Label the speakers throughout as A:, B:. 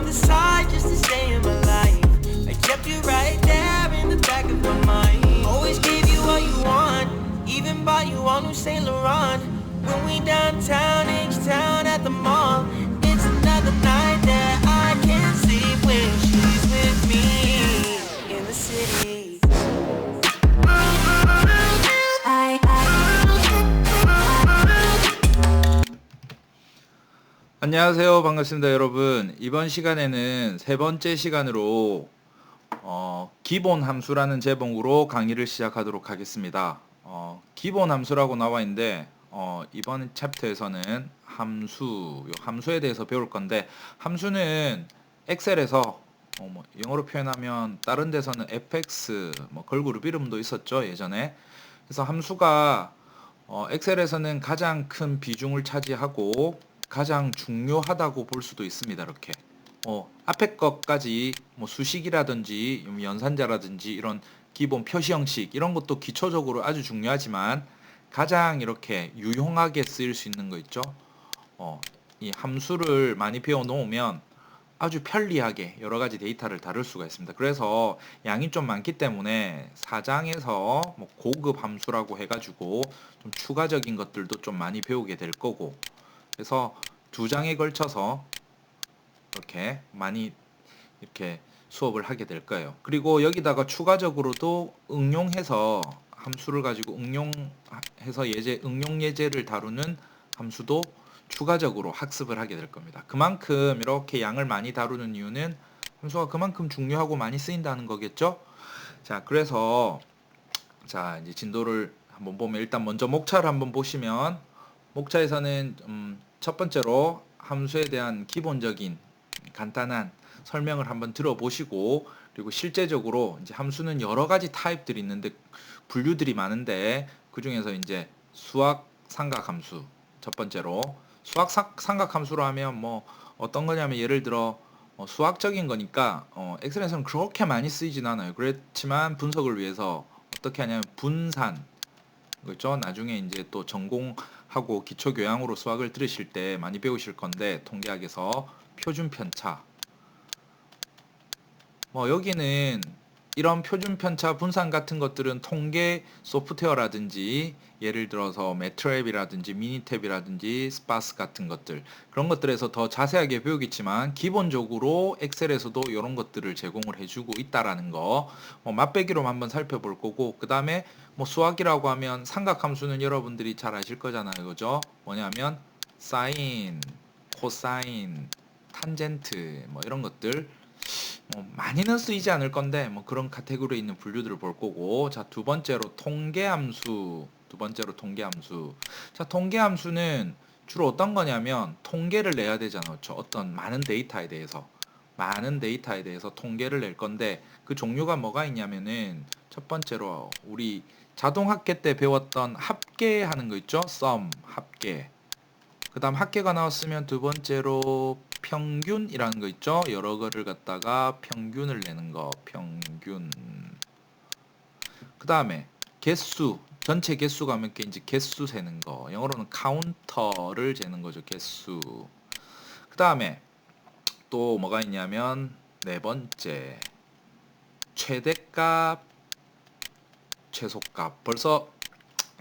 A: the side just to stay in my life. I kept you right there in the back of my mind. Always gave you what you want, even bought you all new Saint Laurent. When we downtown, H-Town at the mall, it's another night that I can't sleep when she's with me in the city.
B: 안녕하세요. 반갑습니다, 여러분. 이번 시간에는 세 번째 시간으로 기본 함수라는 제목으로 강의를 시작하도록 하겠습니다. 기본 함수라고 나와 있는데 이번 챕터에서는 함수에 대해서 배울 건데, 함수는 엑셀에서 영어로 표현하면 다른 데서는 fx, 걸그룹 이름도 있었죠, 예전에. 그래서 함수가 엑셀에서는 가장 큰 비중을 차지하고 가장 중요하다고 볼 수도 있습니다. 이렇게 앞에 것까지 수식이라든지 연산자라든지 이런 기본 표시 형식 이런 것도 기초적으로 아주 중요하지만, 가장 이렇게 유용하게 쓰일 수 있는 거 있죠. 이 함수를 많이 배워 놓으면 아주 편리하게 여러 가지 데이터를 다룰 수가 있습니다. 그래서 양이 좀 많기 때문에 4장에서 고급 함수라고 해가지고 좀 추가적인 것들도 좀 많이 배우게 될 거고, 그래서 2장에 걸쳐서 이렇게 많이 이렇게 수업을 하게 될 거예요. 그리고 여기다가 추가적으로도 응용해서 함수를 가지고 응용해서 응용 예제를 다루는 함수도 추가적으로 학습을 하게 될 겁니다. 그만큼 이렇게 양을 많이 다루는 이유는 함수가 그만큼 중요하고 많이 쓰인다는 거겠죠? 자, 그래서 이제 진도를 한번 보면, 일단 먼저 목차를 한번 보시면, 목차에서는 첫 번째로 함수에 대한 기본적인 간단한 설명을 한번 들어보시고, 그리고 실제적으로 이제 함수는 여러 가지 타입들이 있는데 분류들이 많은데, 그 중에서 이제 수학 삼각함수 첫 번째로, 수학 삼각함수로 하면 어떤 거냐면, 예를 들어 수학적인 거니까 엑셀에서는 그렇게 많이 쓰이진 않아요. 그렇지만 분석을 위해서 어떻게 하냐면 분산, 그렇죠? 나중에 이제 또 전공하고 기초교양으로 수학을 들으실 때 많이 배우실 건데, 통계학에서 표준 편차. 여기는 이런 표준 편차 분산 같은 것들은 통계 소프트웨어라든지, 예를 들어서 매트랩이라든지 미니탭이라든지 스파스 같은 것들, 그런 것들에서 더 자세하게 배우겠지만, 기본적으로 엑셀에서도 이런 것들을 제공을 해주고 있다라는 거 맛배기로 한번 살펴볼 거고, 그 다음에 수학이라고 하면 삼각함수는 여러분들이 잘 아실 거잖아요, 그죠? 뭐냐면 사인, 코사인, 탄젠트 이런 것들 많이는 쓰이지 않을 건데 그런 카테고리에 있는 분류들을 볼 거고. 자, 두 번째로 통계함수. 자, 통계함수는 주로 어떤 거냐면, 통계를 내야 되잖아요, 그렇죠? 어떤 많은 데이터에 대해서 통계를 낼 건데, 그 종류가 뭐가 있냐면은, 첫 번째로 우리 자동합계 때 배웠던 합계하는 거 있죠? sum, 합계. 그 다음 합계가 나왔으면 두 번째로 평균이라는 거 있죠? 여러 거를 갖다가 평균을 내는 거, 평균. 그 다음에 개수, 전체 개수가 몇 개인지 개수 세는 거, 영어로는 카운터를 재는 거죠, 개수. 그 다음에 또 뭐가 있냐면, 네 번째 최대값, 최소값. 벌써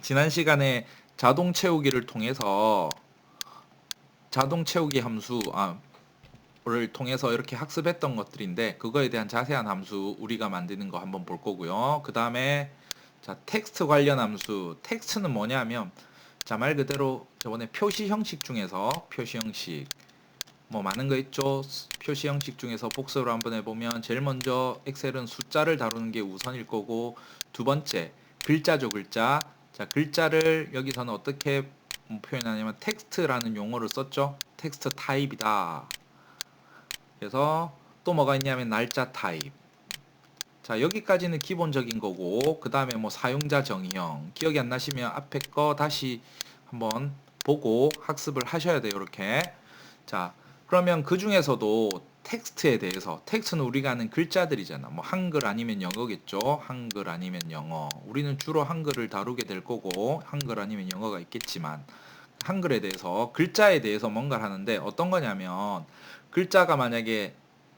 B: 지난 시간에 자동 채우기를 통해서 자동 채우기 함수를 통해서 이렇게 학습했던 것들인데, 그거에 대한 자세한 함수 우리가 만드는 거 한번 볼 거고요. 그 다음에 자, 텍스트 관련 함수. 텍스트는 뭐냐면, 자, 말 그대로 저번에 표시 형식 중에서 표시 형식 많은 거 있죠. 표시 형식 중에서 복습을 한번 해보면, 제일 먼저 엑셀은 숫자를 다루는 게 우선일 거고, 두 번째 글자죠, 글자. 자, 글자를 여기서는 어떻게 표현하냐면 텍스트라는 용어를 썼죠. 텍스트 타입이다. 그래서 또 뭐가 있냐면 날짜 타입. 자, 여기까지는 기본적인 거고, 그 다음에 사용자 정의형. 기억이 안 나시면 앞에 거 다시 한번 보고 학습을 하셔야 돼요, 이렇게. 자, 그러면 그 중에서도 텍스트에 대해서, 텍스트는 우리가 아는 글자들이잖아. 한글 아니면 영어겠죠. 한글 아니면 영어. 우리는 주로 한글을 다루게 될 거고, 한글 아니면 영어가 있겠지만, 한글에 대해서, 글자에 대해서 뭔가를 하는데, 어떤 거냐면, 글자가 만약에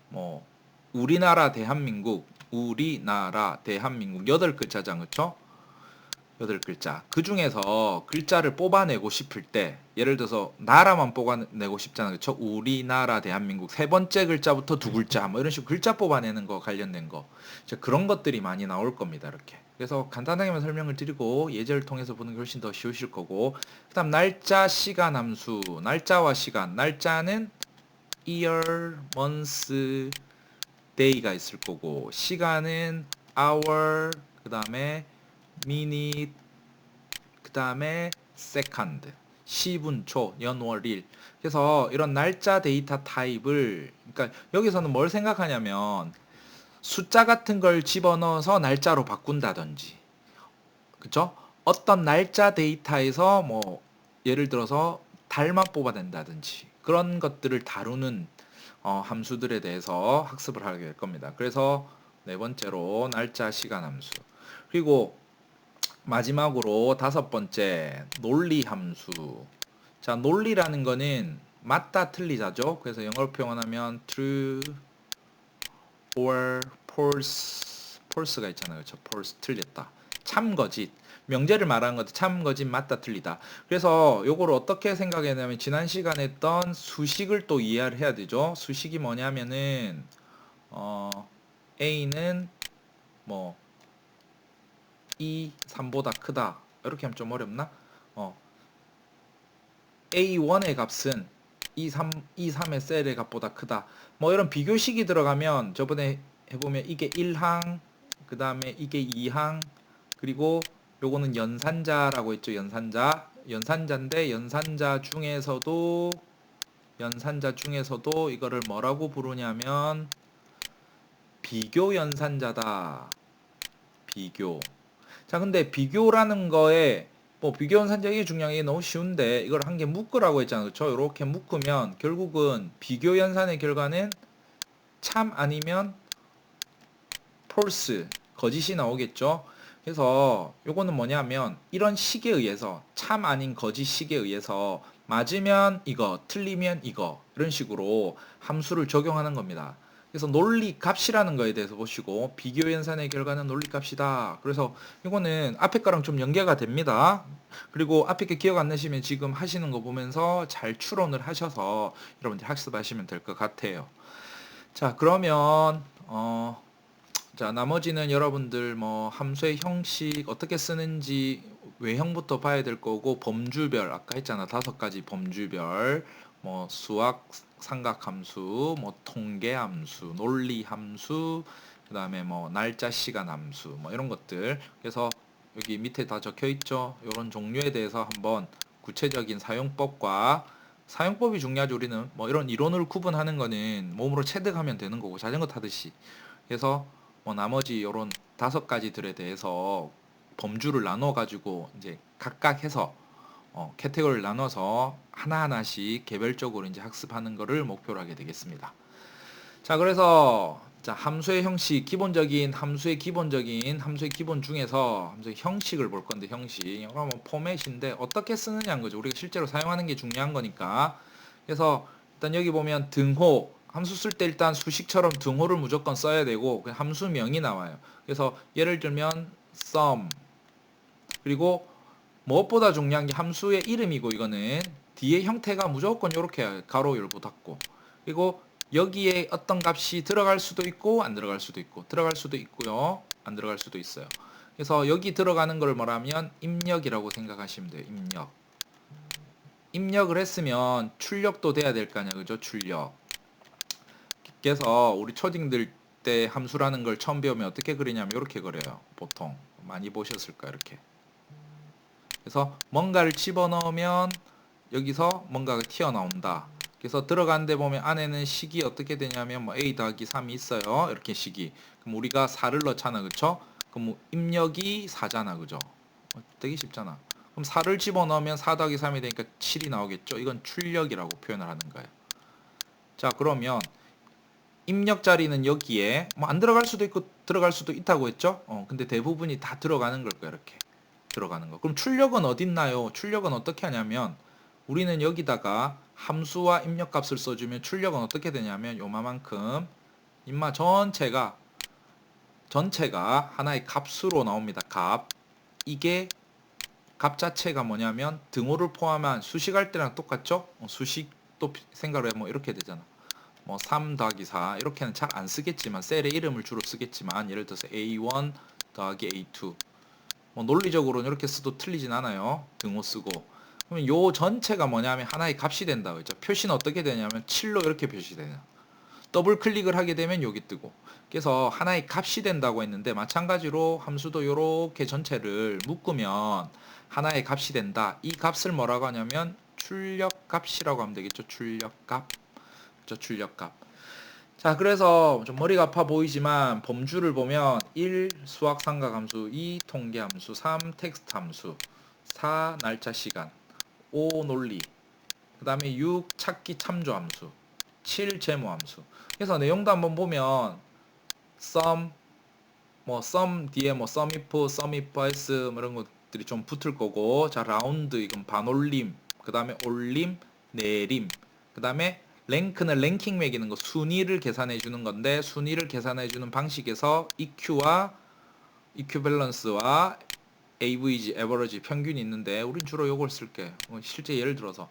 B: 뭐 우리나라 대한민국 8글자잖아. 그쵸? 8글자. 그 중에서 글자를 뽑아내고 싶을 때, 예를 들어서 나라만 뽑아내고 싶잖아. 그쵸? 우리나라 대한민국 세 번째 글자부터 두 글자 뭐 이런 식으로 글자 뽑아내는 거 관련된 거, 이제 그런 것들이 많이 나올 겁니다. 이렇게. 그래서 간단하게만 설명을 드리고 예제를 통해서 보는 게 훨씬 더 쉬우실 거고, 그 다음 날짜, 시간 함수. 날짜와 시간. 날짜는 year, month, day가 있을 거고, 시간은 hour, 그 다음에 minute, 그 다음에 second, 시분, 초, 연, 월, 일. 그래서 이런 날짜 데이터 타입을, 그러니까 여기서는 뭘 생각하냐면 숫자 같은 걸 집어넣어서 날짜로 바꾼다든지, 그쵸? 어떤 날짜 데이터에서 뭐 예를 들어서 달만 뽑아낸다든지 그런 것들을 다루는 함수들에 대해서 학습을 하게 될 겁니다. 그래서 네 번째로 날짜, 시간 함수. 그리고 마지막으로 다섯 번째 논리 함수. 자, 논리라는 거는 맞다 틀리다죠. 그래서 영어로 표현하면 true or false가 있잖아요. 그렇죠? false 틀렸다. 참 거짓. 명제를 말하는 것도 참 거짓 맞다 틀리다. 그래서 요거를 어떻게 생각했냐면 지난 시간에 했던 수식을 또 이해를 해야 되죠. 수식이 뭐냐면은 A는 뭐 2, 3보다 크다. 이렇게 하면 좀 어렵나? A1의 값은 2, 3의 셀의 값보다 크다. 뭐 이런 비교식이 들어가면 저번에 해보면 이게 1항, 그 다음에 이게 2항, 그리고 요거는 연산자라고 했죠. 연산자인데 연산자 중에서도 이거를 뭐라고 부르냐면 비교 연산자다. 비교. 자, 근데 비교라는 거에 뭐 비교 연산자 이게 중요한 게 너무 쉬운데 이걸 한 개 묶으라고 했잖아요. 그렇죠? 이렇게 묶으면 결국은 비교 연산의 결과는 참 아니면 false, 거짓이 나오겠죠. 그래서 요거는 뭐냐면 이런 식에 의해서 참 아닌 거짓 식에 의해서 맞으면 이거, 틀리면 이거 이런 식으로 함수를 적용하는 겁니다. 그래서 논리 값이라는 거에 대해서 보시고 비교 연산의 결과는 논리 값이다. 그래서 이거는 앞에 거랑 좀 연계가 됩니다. 그리고 앞에 게 기억 안 나시면 지금 하시는 거 보면서 잘 추론을 하셔서 여러분들 학습하시면 될 것 같아요. 자, 그러면 자, 나머지는 여러분들 뭐 함수의 형식 어떻게 쓰는지 외형부터 봐야 될 거고, 범주별 아까 했잖아. 5가지 범주별, 뭐 수학 삼각함수, 뭐 통계함수, 논리함수, 그다음에 뭐 날짜 시간 함수, 뭐 이런 것들. 그래서 여기 밑에 다 적혀 있죠. 이런 종류에 대해서 한번 구체적인 사용법이 중요하죠. 우리는 뭐 이런 이론을 구분하는 거는 몸으로 체득하면 되는 거고, 자전거 타듯이. 그래서 뭐 나머지 요런 5가지들에 대해서 범주를 나눠 가지고 이제 각각 해서 캐테고리를 나눠서 하나하나씩 개별적으로 이제 학습하는 거를 목표로 하게 되겠습니다. 자, 그래서 자, 함수의 기본 중에서 함수의 형식을 볼 건데, 형식. 그러면 포맷인데 어떻게 쓰느냐는 거죠. 우리가 실제로 사용하는 게 중요한 거니까. 그래서 일단 여기 보면 등호, 함수 쓸 때 일단 수식처럼 등호를 무조건 써야 되고 그냥 함수명이 나와요. 그래서 예를 들면 sum, 그리고 무엇보다 중요한 게 함수의 이름이고, 이거는 뒤에 형태가 무조건 이렇게 가로 열고 닫고, 그리고 여기에 어떤 값이 들어갈 수도 있고 안 들어갈 수도 있고, 들어갈 수도 있고요, 안 들어갈 수도 있어요. 그래서 여기 들어가는 걸 뭐라면 입력이라고 생각하시면 돼요. 입력을 했으면 출력도 돼야 될 거 아니야, 그죠? 출력. 그래서 우리 초딩들 때 함수라는 걸 처음 배우면 어떻게 그리냐면 이렇게 그려요. 보통 많이 보셨을까, 이렇게. 그래서 뭔가를 집어넣으면 여기서 뭔가가 튀어나온다. 그래서 들어가는데 보면 안에는 식이 어떻게 되냐면 뭐 a 더하기 3이 있어요. 이렇게 식이. 그럼 우리가 4를 넣잖아. 그쵸? 그럼 뭐 입력이 4잖아. 그죠? 되게 쉽잖아. 그럼 4를 집어넣으면 4 더하기 3이 되니까 7이 나오겠죠? 이건 출력이라고 표현을 하는 거예요. 자, 그러면 입력 자리는 여기에 뭐 안 들어갈 수도 있고 들어갈 수도 있다고 했죠? 근데 대부분이 다 들어가는 걸 거예요. 이렇게. 들어가는 거. 그럼 출력은 어디 있나요? 출력은 어떻게 하냐면 우리는 여기다가 함수와 입력값을 써주면 출력은 어떻게 되냐면 요만큼 임마 전체가 하나의 값으로 나옵니다. 값. 이게 값 자체가 뭐냐면 등호를 포함한 수식할 때랑 똑같죠? 수식도 생각을 해보면 이렇게 되잖아. 뭐 3 더하기 4 이렇게는 잘 안 쓰겠지만 셀의 이름을 주로 쓰겠지만 예를 들어서 A1 더하기 A2 뭐 논리적으로는 이렇게 써도 틀리진 않아요. 등호 쓰고. 그러면 요 전체가 뭐냐면 하나의 값이 된다고 했죠. 표시는 어떻게 되냐면 7로 이렇게 표시되냐. 더블 클릭을 하게 되면 여기 뜨고. 그래서 하나의 값이 된다고 했는데 마찬가지로 함수도 이렇게 전체를 묶으면 하나의 값이 된다. 이 값을 뭐라고 하냐면 출력값이라고 하면 되겠죠. 출력값. 그렇죠? 출력값. 자, 그래서 좀 머리가 아파 보이지만 범주를 보면 1 수학 삼각함수, 2 통계함수, 3 텍스트 함수, 4 날짜 시간, 5 논리, 그 다음에 6 찾기 참조 함수, 7 제모 함수. 그래서 내용도 한번 보면 sum 뒤에 sum if, sum if else 이런 것들이 좀 붙을 거고, 자 라운드 이건 반올림, 그 다음에 올림, 내림, 그 다음에 랭크는 랭킹 매기는 거, 순위를 계산해 주는 건데 순위를 계산해 주는 방식에서 EQ와 EQ 밸런스와 AVG, 에버러지, 평균이 있는데 우린 주로 이걸 쓸게. 실제 예를 들어서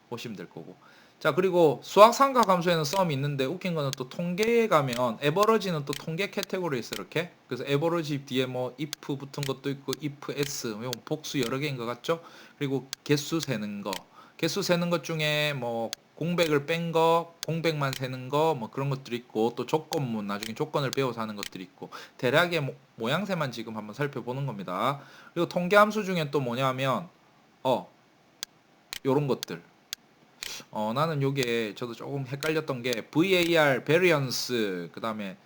B: 보시면 될 거고. 자, 그리고 수학 삼각함수에는 썸이 있는데 웃긴 거는 또 통계에 가면 에버러지는 또 통계 캐테고리에 있어 이렇게. 그래서 에버러지 뒤에 뭐 if 붙은 것도 있고 if s 복수 여러 개인 것 같죠? 그리고 개수 세는 거. 개수 세는 것 중에 뭐 공백을 뺀 거, 공백만 세는 거, 뭐 그런 것들이 있고, 또 조건문, 나중에 조건을 배워서 하는 것들이 있고, 대략의 모양새만 지금 한번 살펴보는 겁니다. 그리고 통계함수 중에 또 뭐냐면, 요런 것들. 나는 요게 저도 조금 헷갈렸던 게, VAR, variance, 그 다음에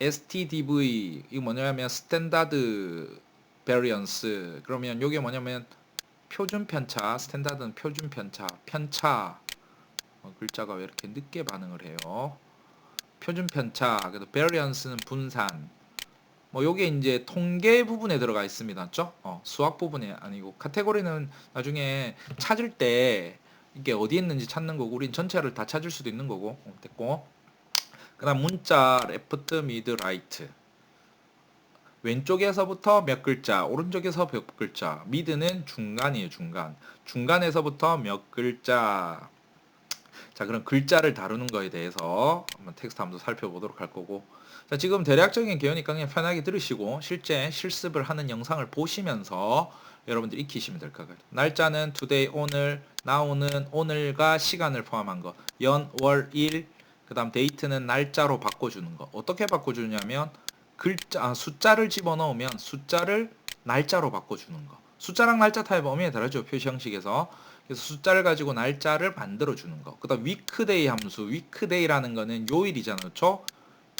B: STDV, 이거 뭐냐면, 스탠다드 variance. 그러면 요게 뭐냐면, 표준 편차, 스탠다드는 표준 편차, 글자가 왜 이렇게 늦게 반응을 해요? 표준 편차, 그래서 variance는 분산. 뭐 요게 이제 통계 부분에 들어가 있습니다. 맞죠? 수학 부분이 아니고 카테고리는 나중에 찾을 때 이게 어디 있는지 찾는 거고 우린 전체를 다 찾을 수도 있는 거고. 됐고. 그다음 문자 left, mid, right. 왼쪽에서부터 몇 글자, 오른쪽에서 몇 글자. mid는 중간이에요, 중간. 중간에서부터 몇 글자. 자, 그럼 글자를 다루는 거에 대해서 한번 텍스트 함수 살펴보도록 할 거고. 자, 지금 대략적인 개요니까 그냥 편하게 들으시고 실제 실습을 하는 영상을 보시면서 여러분들 익히시면 될 것 같아요. 날짜는 today, 오늘, now는 오늘과 시간을 포함한 거. 연, 월, 일, 그 다음 date는 날짜로 바꿔주는 거. 어떻게 바꿔주냐면 숫자를 집어넣으면 숫자를 날짜로 바꿔주는 거. 숫자랑 날짜 타입 엄연히 다르죠. 표시 형식에서. 그래서 숫자를 가지고 날짜를 만들어 주는 거. 그 다음 weekday 함수. weekday라는 거는 요일이잖아요. 그렇죠?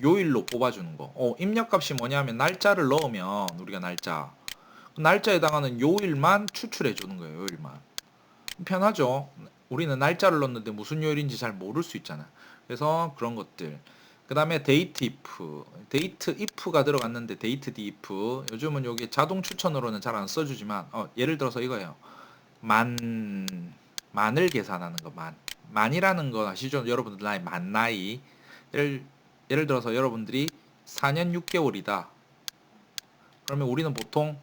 B: 요일로 뽑아주는 거. 입력값이 뭐냐면 날짜를 넣으면 우리가 날짜에 해당하는 요일만 추출해 주는 거예요. 요일만. 편하죠. 우리는 날짜를 넣었는데 무슨 요일인지 잘 모를 수 있잖아. 그래서 그런 것들. 그 다음에 date if가 들어갔는데 date if. 요즘은 여기 자동 추천으로는 잘 안 써주지만 예를 들어서 이거예요. 만을 계산하는 거. 만이라는 거 아시죠? 여러분들 나이 만 나이. 예를 들어서 여러분들이 4년 6개월이다. 그러면 우리는 보통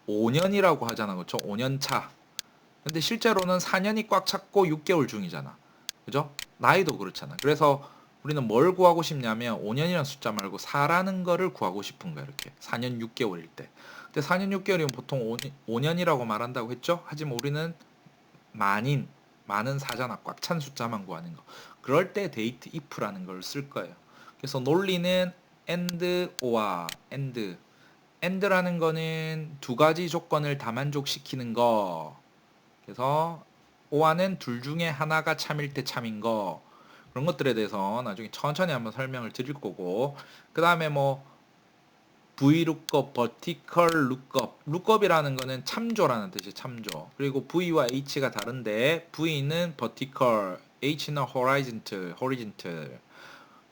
B: 5년이라고 하잖아. 그렇죠? 5년 차. 근데 실제로는 4년이 꽉 찼고 6개월 중이잖아. 그죠? 나이도 그렇잖아. 그래서 우리는 뭘 구하고 싶냐면 5년이라는 숫자 말고 4라는 거를 구하고 싶은 거야. 이렇게. 4년 6개월일 때. 근데 4년 6개월이면 보통 5년이라고 말한다고 했죠? 하지만 우리는 많은 4잖아. 꽉 찬 숫자만 구하는 거. 그럴 때 date if라는 걸 쓸 거예요. 그래서 논리는 and, or, and라는 거는 두 가지 조건을 다 만족시키는 거. 그래서 or는 둘 중에 하나가 참일 때 참인 거. 그런 것들에 대해서 나중에 천천히 한번 설명을 드릴 거고. 그 다음에 뭐 VLOOKUP, vertical lookup. lookup이라는 거는 참조라는 뜻이에요. 참조. 그리고 V와 H가 다른데 V는 vertical, H는 horizontal.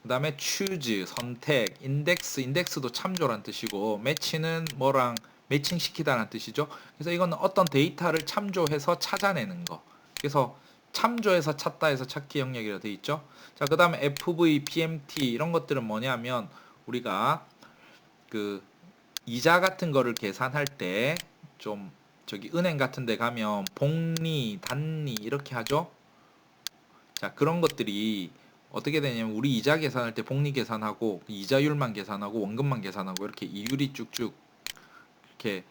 B: 그 다음에 choose, 선택, index도 참조란 뜻이고 match는 뭐랑 매칭시키다라는 뜻이죠. 그래서 이거는 어떤 데이터를 참조해서 찾아내는 거. 그래서 참조해서 찾다 해서 찾기 영역이라 되어 있죠. 자, 그 다음에 FV, PMT 이런 것들은 뭐냐면 우리가 그 이자 같은 거를 계산할 때 좀 저기 은행 같은 데 가면 복리, 단리 이렇게 하죠. 자, 그런 것들이 어떻게 되냐면 우리 이자 계산할 때 복리 계산하고 이자율만 계산하고 원금만 계산하고 이렇게 이율이 쭉쭉 이렇게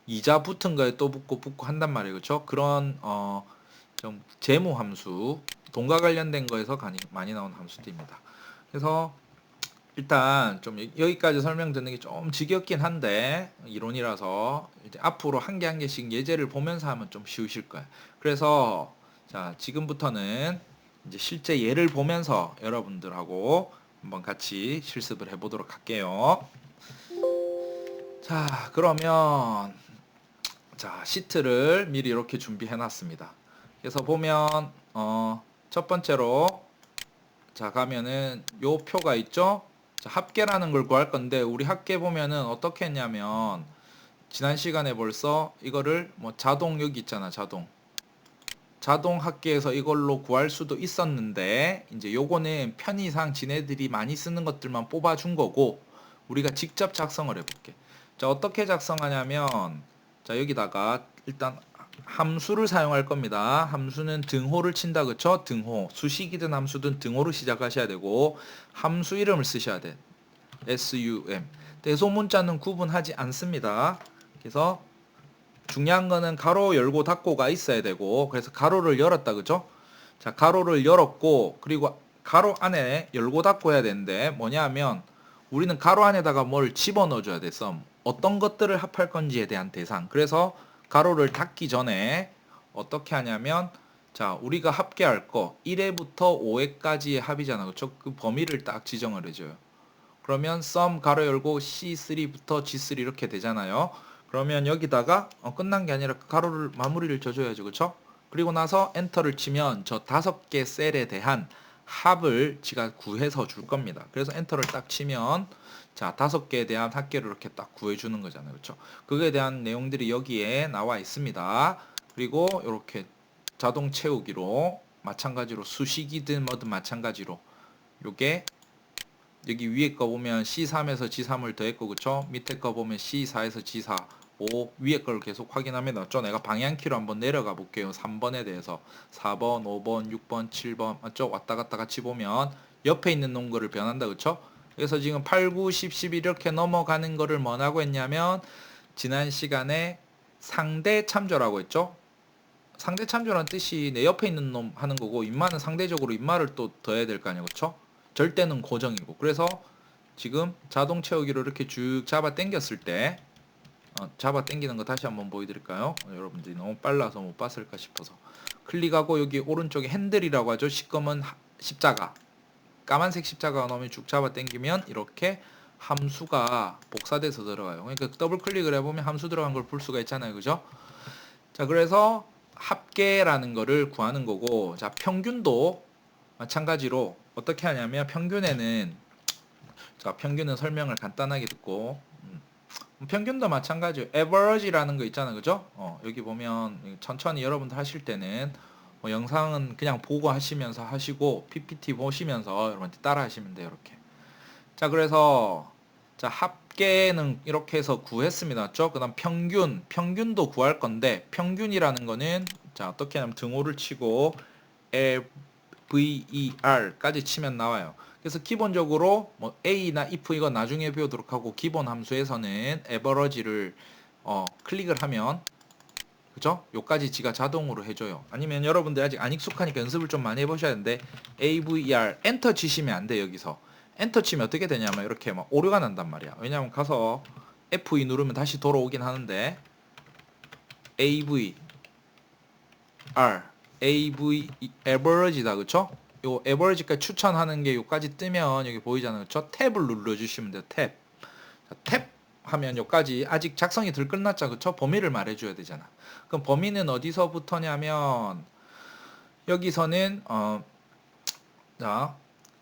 B: 이자 붙은 거에 또 붙고 한단 말이에요. 그렇죠? 그런 좀 재무 함수, 돈과 관련된 거에서 많이 나오는 함수들입니다. 그래서 일단 좀 여기까지 설명 듣는 게 좀 지겹긴 한데 이론이라서 이제 앞으로 한 개 한 개씩 예제를 보면서 하면 좀 쉬우실 거예요. 그래서 자, 지금부터는 이제 실제 예를 보면서 여러분들하고 한번 같이 실습을 해보도록 할게요. 자, 그러면 자, 시트를 미리 이렇게 준비해 놨습니다. 그래서 보면 첫 번째로 자, 가면은 요 표가 있죠. 자, 합계라는 걸 구할 건데 우리 합계 보면은 어떻게 했냐면 지난 시간에 벌써 이거를 뭐 자동 여기 있잖아. 자동 합계에서 이걸로 구할 수도 있었는데 이제 요거는 편의상 지네들이 많이 쓰는 것들만 뽑아준 거고 우리가 직접 작성을 해볼게. 자, 어떻게 작성하냐면 자, 여기다가 일단 함수를 사용할 겁니다. 함수는 등호를 친다. 그쵸? 등호. 수식이든 함수든 등호로 시작하셔야 되고 함수 이름을 쓰셔야 돼. SUM. 대소문자는 구분하지 않습니다. 그래서 중요한 거는 가로 열고 닫고가 있어야 되고 그래서 가로를 열었다. 그죠? 자, 가로를 열었고 그리고 가로 안에 열고 닫고 해야 되는데 뭐냐 하면 우리는 가로 안에다가 뭘 집어넣어 줘야 돼. 어떤 것들을 합할 건지에 대한 대상. 그래서 가로를 닫기 전에 어떻게 하냐면 자, 우리가 합계할 거 1회부터 5회까지의 합이잖아. 그렇죠? 그 범위를 딱 지정을 해줘요. 그러면 sum 가로 열고 C3부터 G3 이렇게 되잖아요. 그러면 여기다가 끝난 게 아니라 가로를 마무리를 줘줘야죠. 그렇죠? 그리고 나서 엔터를 치면 저 5개 셀에 대한 합을 지가 구해서 줄 겁니다. 그래서 엔터를 딱 치면 자, 5개에 대한 합계를 이렇게 딱 구해주는 거잖아요. 그렇죠? 그거에 대한 내용들이 여기에 나와 있습니다. 그리고 이렇게 자동 채우기로 마찬가지로 수식이든 뭐든 마찬가지로 요게 여기 위에 거 보면 C3에서 G3을 더했고 그쵸? 밑에 거 보면 C4에서 G4 5 위에 걸 계속 확인합니다. 저 내가 방향키로 한번 내려가 볼게요. 3번에 대해서 4번, 5번, 6번, 7번 맞죠? 왔다 갔다 같이 보면 옆에 있는 놈거를 변한다. 그쵸? 그래서 지금 8, 9, 10, 11 이렇게 넘어가는 거를 뭐라고 했냐면 지난 시간에 상대 참조라고 했죠? 상대 참조라는 뜻이 내 옆에 있는 놈 하는 거고 인마는 상대적으로 인마를 또 더해야 될 거 아니에요. 그쵸? 절대는 고정이고 그래서 지금 자동 채우기로 이렇게 쭉 잡아 당겼을 때 잡아 당기는 거 다시 한번 보여드릴까요? 여러분들이 너무 빨라서 못 봤을까 싶어서 클릭하고 여기 오른쪽에 핸들이라고 하죠. 시꺼먼 십자가 까만색 십자가가 나오면 쭉 잡아 당기면 이렇게 함수가 복사돼서 들어가요. 그러니까 더블 클릭을 해보면 함수 들어간 걸 볼 수가 있잖아요. 그죠? 자, 그래서 합계라는 거를 구하는 거고 자, 평균도 마찬가지로 어떻게 하냐면 평균에는 자, 평균은 설명을 간단하게 듣고 평균도 마찬가지예요. average라는 거 있잖아요. 그죠? 여기 보면 천천히 여러분들 하실 때는 영상은 그냥 보고 하시면서 하시고 PPT 보시면서 여러분들 따라 하시면 돼요. 이렇게. 자, 그래서 자, 합계는 이렇게 해서 구했습니다. 맞죠? 그다음 평균도 구할 건데 평균이라는 거는 자, 어떻게 하냐면 등호를 치고 VER까지 치면 나와요. 그래서 기본적으로 뭐 A나 if 이건 나중에 배우도록 하고 기본 함수에서는 average를 클릭을 하면 그죠? 요까지 지가 자동으로 해줘요. 아니면 여러분들 아직 안 익숙하니까 연습을 좀 많이 해보셔야 되는데 AVER 엔터 치시면 안 돼. 여기서 엔터 치면 어떻게 되냐면 이렇게 막 오류가 난단 말이야. 왜냐면 가서 F2 누르면 다시 돌아오긴 하는데 AVR average다. 그쵸? 요 average까지 추천하는 게 요까지 뜨면 여기 보이잖아요. 그쵸? 탭을 눌러주시면 돼요. 탭. 자, 탭 하면 요까지 아직 작성이 덜 끝났죠. 그쵸? 범위를 말해줘야 되잖아. 그럼 범위는 어디서부터냐면 여기서는 자,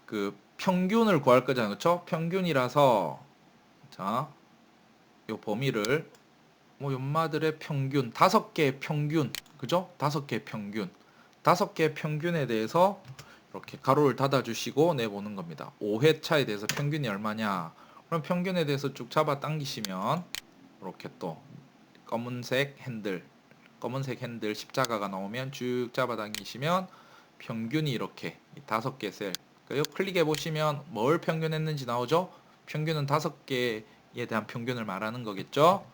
B: 그 평균을 구할 거잖아요. 그쵸? 평균이라서 자, 요 범위를 뭐 연마들의 평균 5개의 평균 그죠? 5개의 평균 5개 평균에 대해서 이렇게 가로를 닫아주시고 내보는 겁니다. 5회차에 대해서 평균이 얼마냐? 그럼 평균에 대해서 쭉 잡아 당기시면 이렇게 또 검은색 핸들 십자가가 나오면 쭉 잡아 당기시면 평균이 이렇게 5개 셀. 클릭해 보시면 뭘 평균했는지 나오죠? 평균은 5개에 대한 평균을 말하는 거겠죠?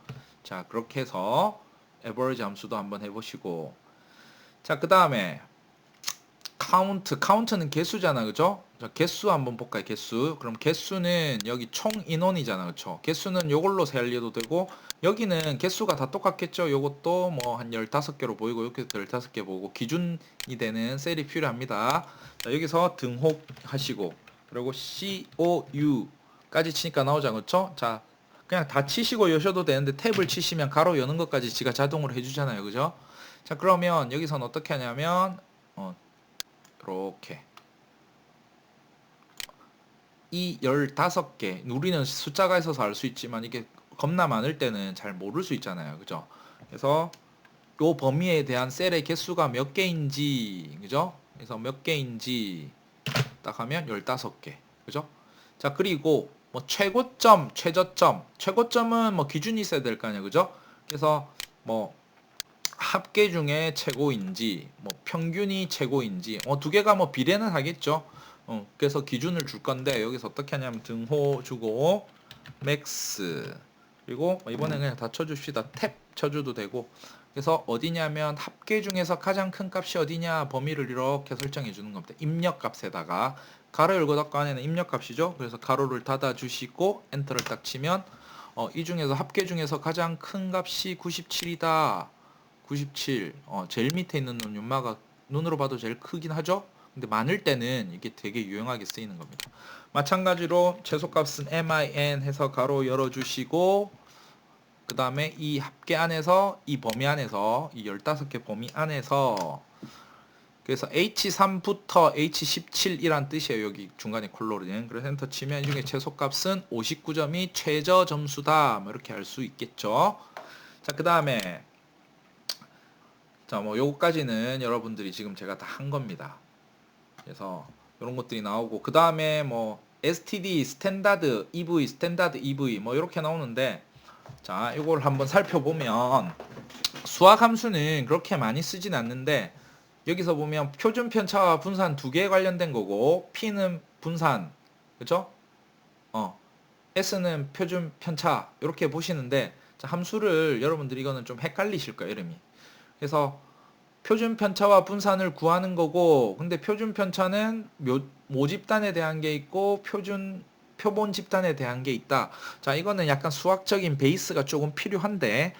B: 자, 그렇게 해서 average 함수도 한번 해보시고, 자, 그 다음에 카운트는 개수잖아, 그죠? 자, 개수 한번 볼까요? 개수. 그럼 개수는 여기 총 인원이잖아, 그쵸? 개수는 요걸로 세려도 되고, 여기는 개수가 다 똑같겠죠? 요것도 뭐 한 15개로 보이고, 여기도 15개 보고, 기준이 되는 셀이 필요합니다. 자, 여기서 등호하시고, 그리고 COU까지 치니까 나오잖아, 그쵸? 자, 그냥 다 치시고 여셔도 되는데, 탭을 치시면 가로 여는 것까지 지가 자동으로 해주잖아요, 그죠? 자, 그러면 여기서는 어떻게 하냐면, 이렇게 이 15개, 우리는 숫자가 있어서 알 수 있지만 이게 겁나 많을 때는 잘 모를 수 있잖아요, 그죠? 그래서 요 범위에 대한 셀의 개수가 몇 개인지, 그죠? 그래서 몇 개인지 딱 하면 15개, 그죠? 자, 그리고 뭐 최고점, 최저점은 뭐 기준이 있어야 될 거 아니에요, 그죠? 그래서 뭐 합계 중에 최고인지, 뭐 평균이 최고인지, 두 개가 뭐 비례는 하겠죠. 그래서 기준을 줄 건데 여기서 어떻게 하냐면 등호 주고 맥스, 그리고 이번에 그냥 다 쳐줍시다. 탭 쳐줘도 되고. 그래서 어디냐면 합계 중에서 가장 큰 값이 어디냐 범위를 이렇게 설정해 주는 겁니다. 입력값에다가 가로 열고 닫고 안에는 입력값이죠. 그래서 가로를 닫아 주시고 엔터를 딱 치면 이 중에서 합계 중에서 가장 큰 값이 97이다. 97. 제일 밑에 있는 연마가 눈으로 봐도 제일 크긴 하죠. 근데 많을 때는 이게 되게 유용하게 쓰이는 겁니다. 마찬가지로 최소값은 min 해서 가로 열어주시고, 그 다음에 이 합계 안에서 이 범위 안에서 이 15개 범위 안에서, 그래서 H3부터 H17이란 뜻이에요. 여기 중간에 콜로는. 그래서 엔터 치면 이 중에 최소값은 59점이 최저 점수다. 뭐 이렇게 알 수 있겠죠. 자, 그 다음에 자, 뭐 요거까지는 여러분들이 지금 제가 다 한 겁니다. 그래서 이런 것들이 나오고, 그 다음에 뭐 STD, 스탠다드 EV 뭐 이렇게 나오는데, 자, 이걸 한번 살펴보면 수학 함수는 그렇게 많이 쓰진 않는데, 여기서 보면 표준 편차와 분산 두 개에 관련된 거고, P는 분산, 그죠? S는 표준 편차, 이렇게 보시는데, 자, 함수를 여러분들이 이거는 좀 헷갈리실 거예요, 이름이. 그래서 표준 편차와 분산을 구하는 거고, 근데 표준 편차는 모집단에 대한 게 있고 표본 집단에 대한 게 있다. 자, 이거는 약간 수학적인 베이스가 조금 필요한데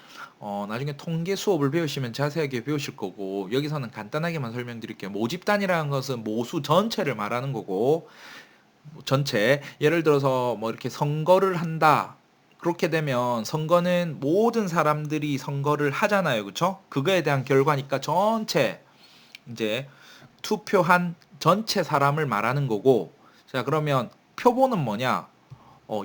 B: 나중에 통계 수업을 배우시면 자세하게 배우실 거고, 여기서는 간단하게만 설명드릴게요. 모집단이라는 것은 모수 전체를 말하는 거고, 전체, 예를 들어서 뭐 이렇게 선거를 한다. 그렇게 되면 선거는 모든 사람들이 선거를 하잖아요. 그쵸? 그거에 대한 결과니까 전체, 이제 투표한 전체 사람을 말하는 거고, 자, 그러면 표본은 뭐냐?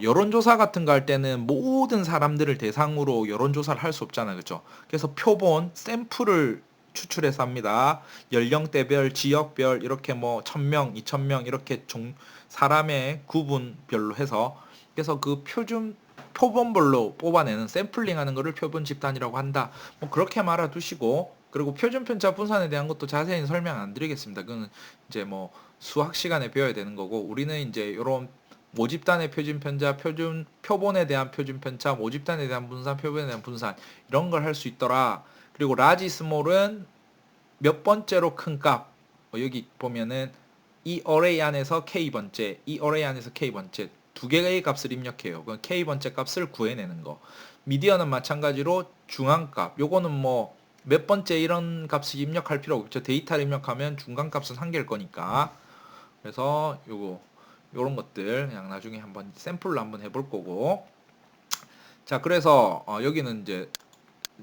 B: 여론조사 같은 거 할 때는 모든 사람들을 대상으로 여론조사를 할 수 없잖아요. 그쵸? 그래서 표본, 샘플을 추출해서 합니다. 연령대별, 지역별, 이렇게 뭐 1000명, 2000명, 이렇게 사람의 구분별로 해서, 그래서 그 표본별로 뽑아내는 샘플링 하는 거를 표본 집단이라고 한다. 뭐 그렇게 말아두시고, 그리고 표준 편차 분산에 대한 것도 자세히 설명 안 드리겠습니다. 그건 이제 뭐 수학 시간에 배워야 되는 거고, 우리는 이제 이런 모집단의 표준 편차, 표본에 대한 표준 편차, 모집단에 대한 분산, 표본에 대한 분산, 이런 걸 할 수 있더라. 그리고 라지 스몰은 몇 번째로 큰 값, 여기 보면은 이 어레이 안에서 K번째, 이 어레이 안에서 K번째, 두 개의 값을 입력해요. 그 K번째 값을 구해내는 거. 미디어는 마찬가지로 중앙값, 요거는 뭐 몇 번째 이런 값을 입력할 필요 없죠. 데이터를 입력하면 중간값은 한 개일 거니까. 그래서 요런 것들 그냥 나중에 한번 샘플로 한번 해볼 거고. 자, 그래서 여기는 이제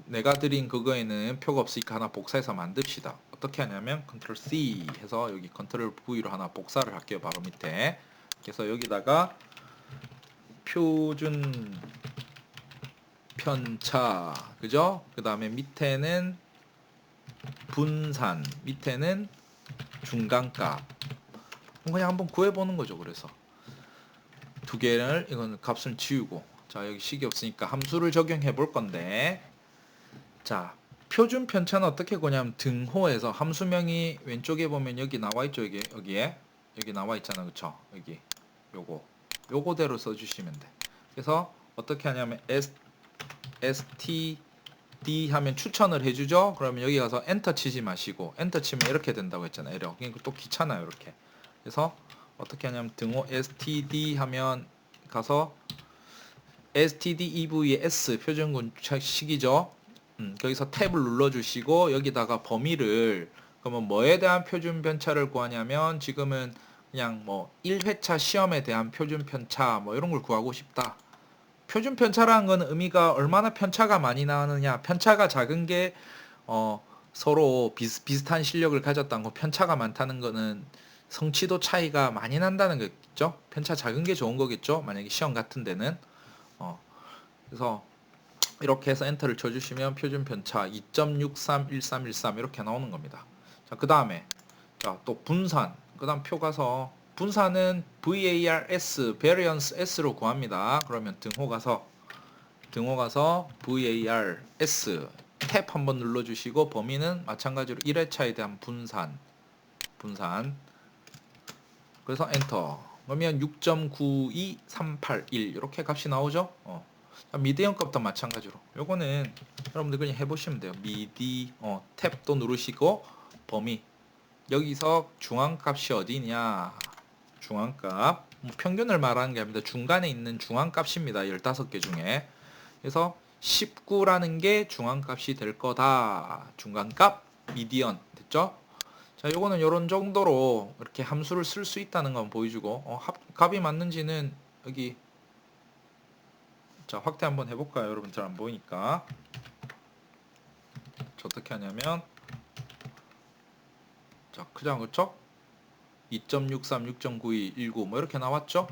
B: 내가 드린 그거에는 표가 없으니까 하나 복사해서 만듭시다. 어떻게 하냐면 컨트롤 C 해서 여기 컨트롤 V로 하나 복사를 할게요. 바로 밑에. 그래서 여기다가 표준 편차, 그죠? 그 다음에 밑에는 분산, 밑에는 중간값. 그냥 한번 구해보는 거죠. 그래서 두 개를 이거는 값을 지우고, 자 여기 식이 없으니까 함수를 적용해 볼 건데, 자 표준 편차는 어떻게 구냐면 등호에서 함수명이 왼쪽에 보면 여기 나와 있죠. 여기 나와 있잖아, 그쵸? 여기 요거대로 써주시면 돼. 그래서 어떻게 하냐면 std 하면 추천을 해주죠. 그러면 여기 가서 엔터 치지 마시고, 엔터 치면 이렇게 된다고 했잖아요. 에러. 그러니까 또 귀찮아요, 이렇게. 그래서 어떻게 하냐면 등호 std 하면 가서 std evs 표준군식이죠. 거기서 탭을 눌러주시고, 여기다가 범위를, 그러면 뭐에 대한 표준 편차를 구하냐면, 지금은 그냥 뭐 1회차 시험에 대한 표준 편차 뭐 이런 걸 구하고 싶다. 표준 편차라는 건 의미가 얼마나 편차가 많이 나느냐, 편차가 작은 게 서로 비슷한 실력을 가졌다는 거, 편차가 많다는 거는 성취도 차이가 많이 난다는 거겠죠. 편차 작은 게 좋은 거겠죠, 만약에 시험 같은 데는. 그래서 이렇게 해서 엔터를 쳐주시면 표준 편차 2.631313 이렇게 나오는 겁니다. 자, 그 다음에 또 분산, 그 다음 표 가서 분산은 VARS, variance S로 구합니다. 그러면 등호 가서 VARS 탭 한번 눌러주시고, 범위는 마찬가지로 1회차에 대한 분산. 그래서 엔터. 그러면 6.92381 이렇게 값이 나오죠. 미디언 값도 마찬가지로. 요거는 여러분들 그냥 해보시면 돼요. 탭도 누르시고, 범위. 여기서 중앙값이 어디냐? 중앙값. 평균을 말하는 게 아닙니다. 중간에 있는 중앙값입니다. 15개 중에. 그래서 19라는 게 중앙값이 될 거다. 중간값, 미디언. 됐죠? 자, 요거는 요런 정도로 이렇게 함수를 쓸 수 있다는 건 보여주고, 값이 맞는지는 여기, 자, 확대 한번 해볼까요? 여러분 잘 안 보이니까. 자, 어떻게 하냐면, 자, 그죠? 그쵸? 2.63, 6.92, 19, 뭐 이렇게 나왔죠?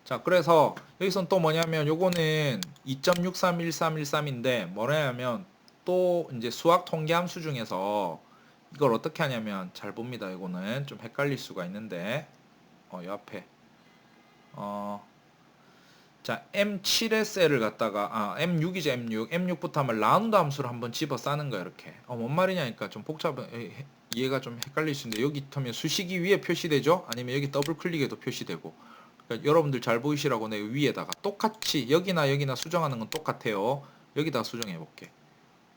B: 자, 그래서 여기선 또 뭐냐면, 요거는 2.631313인데 뭐냐면, 또 이제 수학 통계함수 중에서 이걸 어떻게 하냐면, 잘 봅니다. 이거는 좀 헷갈릴 수가 있는데, 요 앞에 자, M7의 셀을 갖다가 M6이죠. M6부터 하면 라운드 함수를 한번 집어 싸는 거야. 이렇게. 뭔 말이냐니까 좀 이해가 좀 헷갈릴 수 있는데, 여기 하면 수식이 위에 표시되죠. 아니면 여기 더블 클릭해도 표시되고. 그러니까 여러분들 잘 보이시라고 내가 위에다가 똑같이 여기나 수정하는 건 똑같아요. 여기다 수정해 볼게.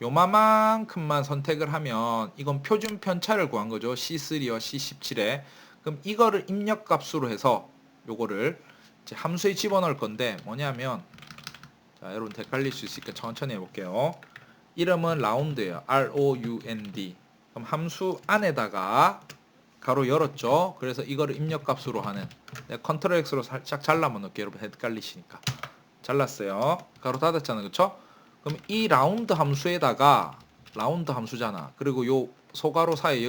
B: 요만큼만 선택을 하면 이건 표준 편차를 구한 거죠. C3와 C17에. 그럼 이거를 입력값으로 해서 요거를 이제 함수에 집어넣을 건데, 뭐냐면, 자, 여러분 헷갈릴 수 있으니까 천천히 해볼게요. 이름은 라운드예요. ROUND. 그럼 함수 안에다가 가로 열었죠. 그래서 이거를 입력값으로 하는, 내가 컨트롤 X로 살짝 잘라만 놓을게요. 여러분 헷갈리시니까. 잘랐어요. 가로 닫았잖아요. 그쵸? 그럼 이 라운드 함수에다가, 라운드 함수잖아. 그리고 요 소가로 사이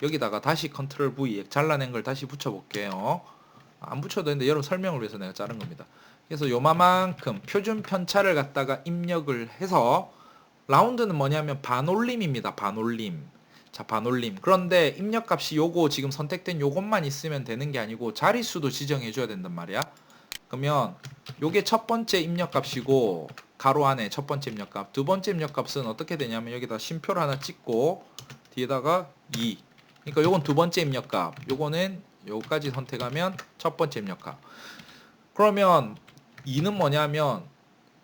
B: 여기다가 다시 컨트롤 V 잘라낸 걸 다시 붙여볼게요. 안 붙여도 되는데 여러분 설명을 위해서 내가 자른 겁니다. 그래서 요만큼 표준 편차를 갖다가 입력을 해서, 라운드는 뭐냐면 반올림입니다. 반올림. 자, 반올림. 그런데 입력값이 요거 지금 선택된 요것만 있으면 되는 게 아니고 자릿수도 지정해 줘야 된단 말이야. 그러면 요게 첫 번째 입력값이고, 가로 안에 첫 번째 입력값. 두 번째 입력값은 어떻게 되냐면, 여기다 쉼표를 하나 찍고 뒤에다가 2. 그러니까 요건 두 번째 입력값. 요거는 요까지 선택하면 첫 번째 입력값. 그러면 2는 뭐냐면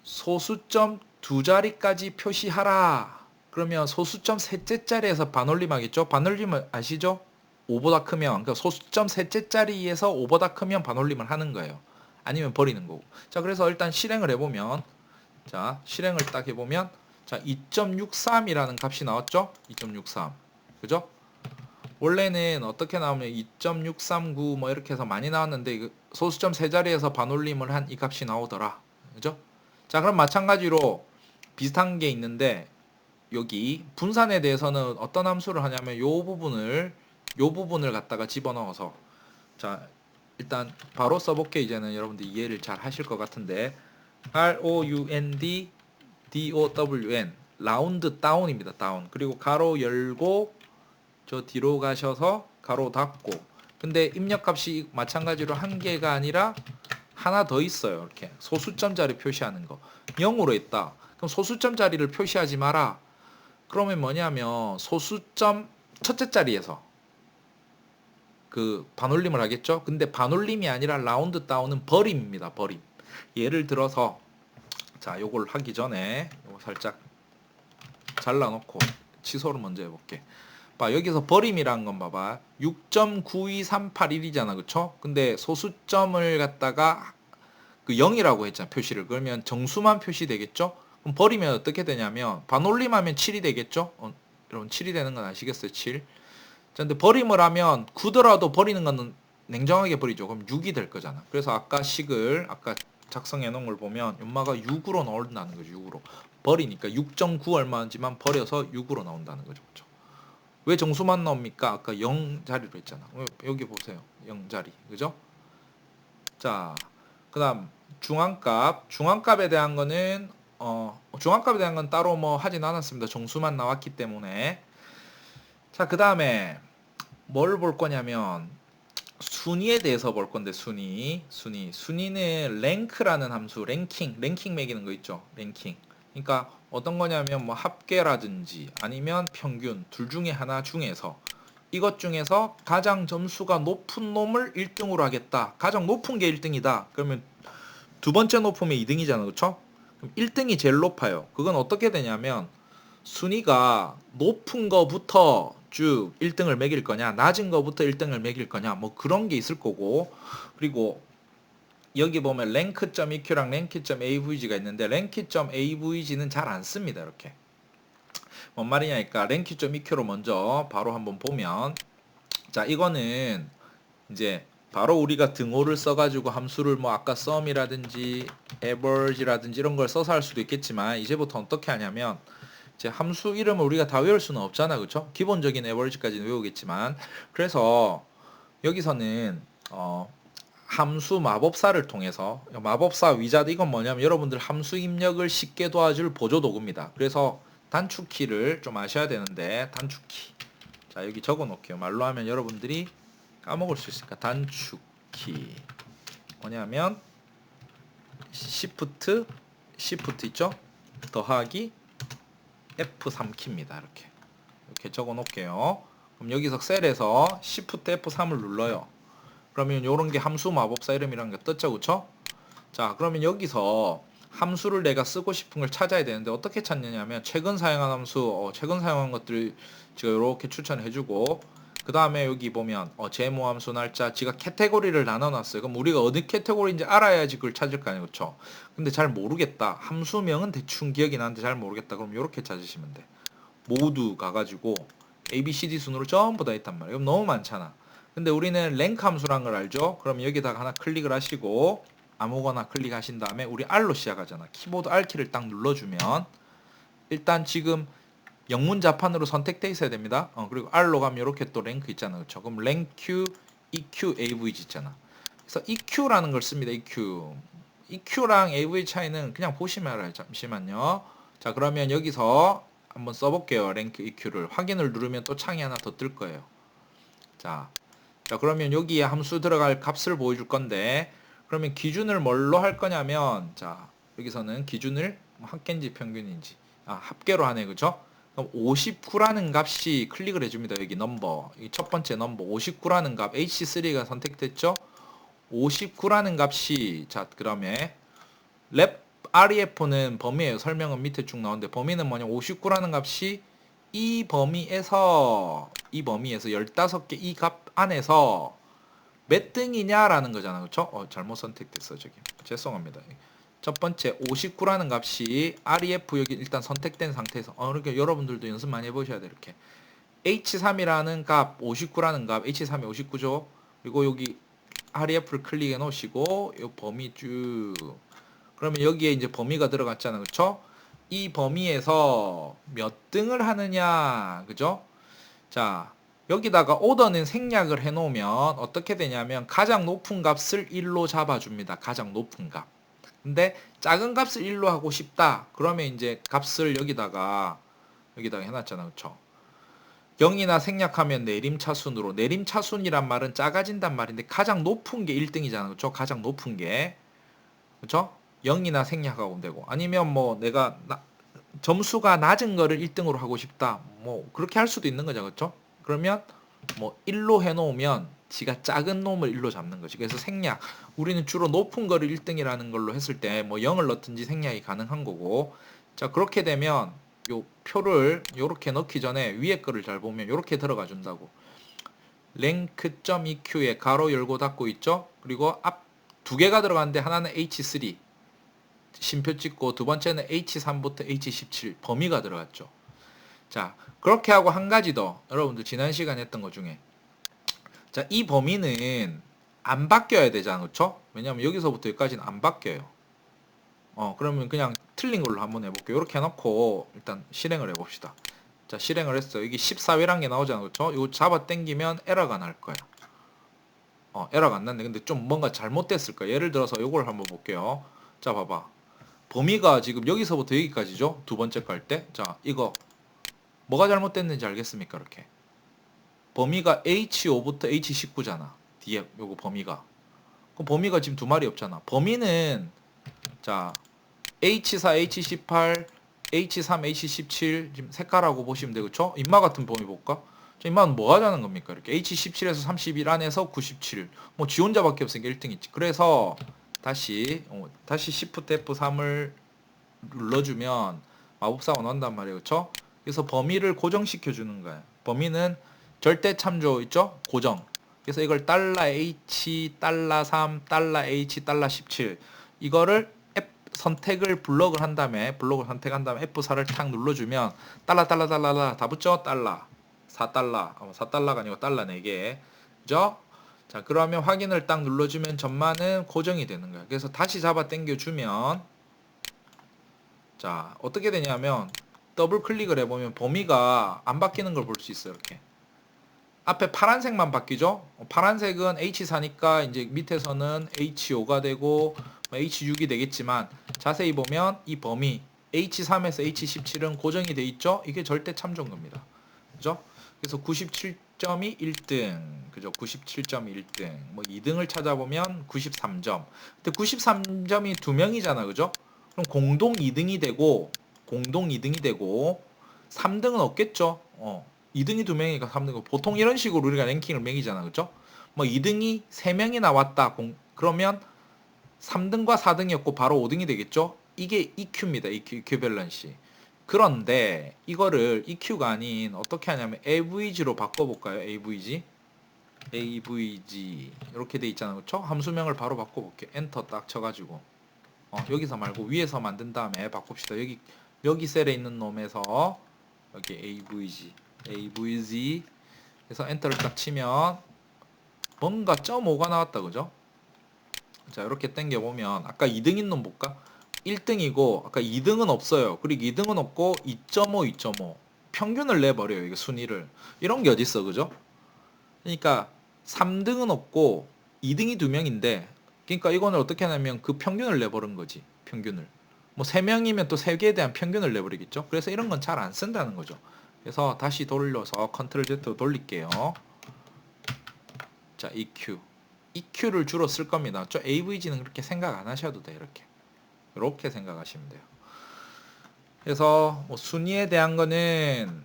B: 소수점 두 자리까지 표시하라. 그러면 소수점 셋째 자리에서 반올림 하겠죠? 반올림을 아시죠? 5보다 크면, 그러니까 소수점 셋째 자리에서 5보다 크면 반올림을 하는 거예요. 아니면 버리는 거고. 자, 그래서 일단 실행을 해보면, 자, 실행을 딱 해보면, 자, 2.63이라는 값이 나왔죠? 2.63. 그죠? 원래는 어떻게 나오면 2.639 뭐 이렇게 해서 많이 나왔는데, 소수점 세 자리에서 반올림을 한 이 값이 나오더라. 그죠? 자, 그럼 마찬가지로 비슷한 게 있는데, 여기 분산에 대해서는 어떤 함수를 하냐면 요 부분을 갖다가 집어넣어서, 자, 일단 바로 써볼게. 이제는 여러분들 이해를 잘 하실 것 같은데, ROUND DOWN 라운드 다운입니다. 다운. 그리고 가로 열고 저 뒤로 가셔서 가로 닫고. 근데 입력값이 마찬가지로 한 개가 아니라 하나 더 있어요. 이렇게 소수점 자리 표시하는 거. 0으로 있다. 그럼 소수점 자리를 표시하지 마라. 그러면 뭐냐면 소수점 첫째 자리에서 그 반올림을 하겠죠. 근데 반올림이 아니라 라운드 다운은 버림입니다. 버림. 예를 들어서 자, 요걸 하기 전에 요거 살짝 잘라놓고 취소를 먼저 해볼게. 봐, 여기서 버림이라는 건 봐봐. 6.92381이잖아, 그쵸? 근데 소수점을 갖다가 그 0이라고 했잖아, 표시를. 그러면 정수만 표시되겠죠? 그럼 버리면 어떻게 되냐면 반올림하면 7이 되겠죠? 여러분 7이 되는 건 아시겠어요? 7. 자, 근데 버림을 하면 9더라도 버리는 거는 냉정하게 버리죠. 그럼 6이 될 거잖아. 그래서 아까 식을 아까 작성해 놓은 걸 보면 연마가 6으로 나온다는 거죠. 6으로. 버리니까 6.9 얼마인지만 버려서 6으로 나온다는 거죠. 그렇죠? 왜 정수만 나옵니까? 아까 0 자리로 했잖아. 여기 보세요. 0 자리. 그죠? 자, 그다음 중앙값에 대한 거는 중앙값에 대한 건 따로 뭐 하진 않았습니다. 정수만 나왔기 때문에. 자, 그다음에 뭘 볼 거냐면 순위에 대해서 볼 건데 순위는 랭크라는 함수, 랭킹 매기는 거 있죠. 랭킹. 그러니까 어떤 거냐면 뭐 합계라든지 아니면 평균 둘 중에 하나 중에서 이것 중에서 가장 점수가 높은 놈을 1등으로 하겠다. 가장 높은 게 1등이다. 그러면 두 번째 높으면 2등이잖아. 그렇죠? 그럼 1등이 제일 높아요. 그건 어떻게 되냐면 순위가 높은 거부터 쭉 1등을 매길 거냐, 낮은 거부터 1등을 매길 거냐, 뭐 그런 게 있을 거고. 그리고 여기 보면 rank.eq랑 rank.avg가 있는데 rank.avg는 잘 안 씁니다. 이렇게. 뭔 말이냐니까 rank.eq로 먼저 바로 한번 보면, 자, 이거는 이제 바로 우리가 등호를 써가지고 함수를 뭐 아까 sum이라든지 average라든지 이런 걸 써서 할 수도 있겠지만 이제부터 어떻게 하냐면 이제 함수 이름을 우리가 다 외울 수는 없잖아. 그쵸? 기본적인 average까지는 외우겠지만, 그래서 여기서는 함수 마법사를 통해서, 마법사 위자드, 이건 뭐냐면 여러분들 함수 입력을 쉽게 도와줄 보조 도구입니다. 그래서 단축키를 좀 아셔야 되는데, 단축키, 자, 여기 적어 놓을게요. 말로 하면 여러분들이 까먹을 수 있으니까. 단축키 뭐냐면 Shift 있죠? 더하기 F3키입니다. 이렇게 적어 놓을게요. 그럼 여기서 셀에서 Shift F3을 눌러요. 그러면 요런 게 함수 마법사 이름이라는 게 떴죠. 그쵸? 자, 그러면 여기서 함수를 내가 쓰고 싶은 걸 찾아야 되는데 어떻게 찾느냐면 최근 사용한 함수, 최근 사용한 것들 제가 이렇게 추천해주고, 그 다음에 여기 보면 제모 함수 날짜, 지가 카테고리를 나눠놨어요. 그럼 우리가 어느 카테고리인지 알아야지 그걸 찾을 거 아니에요. 그쵸? 근데 잘 모르겠다. 함수명은 대충 기억이 나는데 잘 모르겠다. 그럼 이렇게 찾으시면 돼. 모두 가가지고 A, B, C, D 순으로 전부 다 있단 말이에요. 그럼 너무 많잖아. 근데 우리는 랭크 함수란 걸 알죠? 그럼 여기다가 하나 클릭을 하시고 아무거나 클릭하신 다음에 우리 R로 시작하잖아. 키보드 R키를 딱 눌러주면 일단 지금 영문자판으로 선택돼 있어야 됩니다. 그리고 R로 가면 이렇게 또 랭크 있잖아. 그렇죠? 그럼 랭크, EQ, AVG 있잖아. 그래서 EQ라는 걸 씁니다. EQ랑 AVG 차이는 그냥 보시면 알아요. 잠시만요. 자, 그러면 여기서 한번 써볼게요. 랭크 EQ를 확인을 누르면 또 창이 하나 더 뜰 거예요. 자, 그러면 여기에 함수 들어갈 값을 보여줄 건데, 그러면 기준을 뭘로 할 거냐면, 자, 여기서는 기준을 합계인지 평균인지, 합계로 하네. 그죠? 그럼 59라는 값이 클릭을 해줍니다. 여기 넘버, 이 첫 번째 넘버 59라는 값, H3가 선택됐죠? 59라는 값이, 자, 그러면 REF는 범위예요. 설명은 밑에 쭉 나오는데 범위는 뭐냐? 59라는 값이 이 범위에서 15개 이 값 안에서 몇 등이냐라는 거잖아. 그렇죠? 잘못 선택됐어. 저기 죄송합니다. 첫 번째 59라는 값이 REF 여기 일단 선택된 상태에서 그러니까 여러분들도 연습 많이 해보셔야 돼요. 이렇게 H3이라는 값, 59라는 값, H3이 59죠. 그리고 여기 REF를 클릭해 놓으시고 이 범위 쭉, 그러면 여기에 이제 범위가 들어갔잖아. 그렇죠? 이 범위에서 몇 등을 하느냐. 그죠? 자, 여기다가 오더는 생략을 해 놓으면 어떻게 되냐면 가장 높은 값을 1로 잡아줍니다. 가장 높은 값. 근데 작은 값을 1로 하고 싶다. 그러면 이제 값을 여기다가 해놨잖아. 그쵸? 0이나 생략하면 내림차순으로. 내림차순이란 말은 작아진단 말인데 가장 높은 게 1등이잖아. 그쵸? 가장 높은 게. 그쵸? 0이나 생략하고 되고. 아니면 뭐 내가 점수가 낮은 거를 1등으로 하고 싶다. 뭐 그렇게 할 수도 있는 거죠. 그쵸? 그러면 뭐 1로 해놓으면 지가 작은 놈을 1로 잡는 거지. 그래서 생략. 우리는 주로 높은 거를 1등이라는 걸로 했을 때 뭐 0을 넣든지 생략이 가능한 거고. 자, 그렇게 되면 요 표를 요렇게 넣기 전에 위에 거를 잘 보면 요렇게 들어가 준다고. rank.eq에 가로 열고 닫고 있죠? 그리고 앞 두 개가 들어가는데 하나는 h3 심표 찍고 두 번째는 h3부터 h17 범위가 들어갔죠. 자, 그렇게 하고 한 가지 더. 여러분들 지난 시간에 했던 것 중에 자, 이 범위는 안 바뀌어야 되잖아. 그쵸? 왜냐면 여기서부터 여기까지는 안 바뀌어요. 그러면 그냥 틀린 걸로 한번 해볼게요. 이렇게 해놓고 일단 실행을 해봅시다. 자, 실행을 했어요. 여기 14회란 게 나오잖아. 그쵸? 이거 잡아 당기면 에러가 날 거야. 에러가 안 났네. 근데 좀 뭔가 잘못됐을 거야. 예를 들어서 이걸 한번 볼게요. 자, 봐봐. 범위가 지금 여기서부터 여기까지죠? 두 번째 거 할 때. 자, 이거 뭐가 잘못됐는지 알겠습니까? 이렇게. 범위가 H5부터 H19잖아. 뒤에 요거 범위가. 그럼 범위가 지금 두 마리 없잖아. 범위는 자, H4, H18, H3, H17 지금 색깔하고 보시면 되고, 그쵸? 인마 같은 범위 볼까? 인마는 뭐 하자는 겁니까? 이렇게 H17에서 31 안에서 97. 뭐 지 혼자밖에 없으니까 1등 있지. 그래서 다시 Shift F3을 눌러주면 마법사가 나온단 말이에요. 그쵸? 그래서 범위를 고정시켜 주는 거예요. 범위는 절대 참조 있죠? 고정. 그래서 이걸 $H, $3, $H, $17 이거를 선택을 블록을 한 다음에 선택한 다음에 F4를 탁 눌러주면 달러 다 붙죠? 달러 4달러 4달러가 아니고 달러 4개 그죠? 자, 그러면 확인을 딱 눌러주면 전만은 고정이 되는 거야. 그래서 다시 잡아 당겨주면 자, 어떻게 되냐면 더블 클릭을 해보면 범위가 안 바뀌는 걸 볼 수 있어요. 이렇게 앞에 파란색만 바뀌죠? 파란색은 H4니까 이제 밑에서는 H5가 되고 H6이 되겠지만 자세히 보면 이 범위 H3에서 H17은 고정이 돼 있죠? 이게 절대 참조인 겁니다. 그죠? 그래서 97점이 1등. 그죠? 97점이 1등. 뭐 2등을 찾아보면 93점. 근데 93점이 두 명이잖아. 그죠? 그럼 공동 2등이 되고 3등은 없겠죠? 2등이 2명이니까 3등. 보통 이런 식으로 우리가 랭킹을 매기잖아. 그죠? 뭐 2등이 3명이 나왔다. 그러면 3등과 4등이었고 바로 5등이 되겠죠? 이게 EQ입니다. EQ, 이큐밸런시. 그런데 이거를 EQ가 아닌 어떻게 하냐면 AVG로 바꿔볼까요? AVG. 이렇게 돼 있잖아. 그쵸? 함수명을 바로 바꿔볼게요. 엔터 딱 쳐가지고. 여기서 말고 위에서 만든 다음에 바꿉시다. 여기 셀에 있는 놈에서 여기 AVG 해서 엔터를 딱 치면 뭔가 0.5가 나왔다. 그죠? 자, 이렇게 당겨보면 아까 2등인 놈 볼까? 1등이고 아까 2등은 없어요. 그리고 2등은 없고 2.5 평균을 내버려요. 이게 순위를. 이런 게 어딨어. 그죠? 그러니까 3등은 없고 2등이 2명인데 그러니까 이거는 어떻게 하냐면 그 평균을 내버린 거지. 평균을. 뭐 3명이면 또 3개에 대한 평균을 내버리겠죠. 그래서 이런 건 잘 안 쓴다는 거죠. 그래서 다시 돌려서 컨트롤 Z 돌릴게요. 자, EQ를 주로 쓸 겁니다. 저 AVG는 그렇게 생각 안 하셔도 돼요. 이렇게 생각하시면 돼요. 그래서 뭐 순위에 대한 거는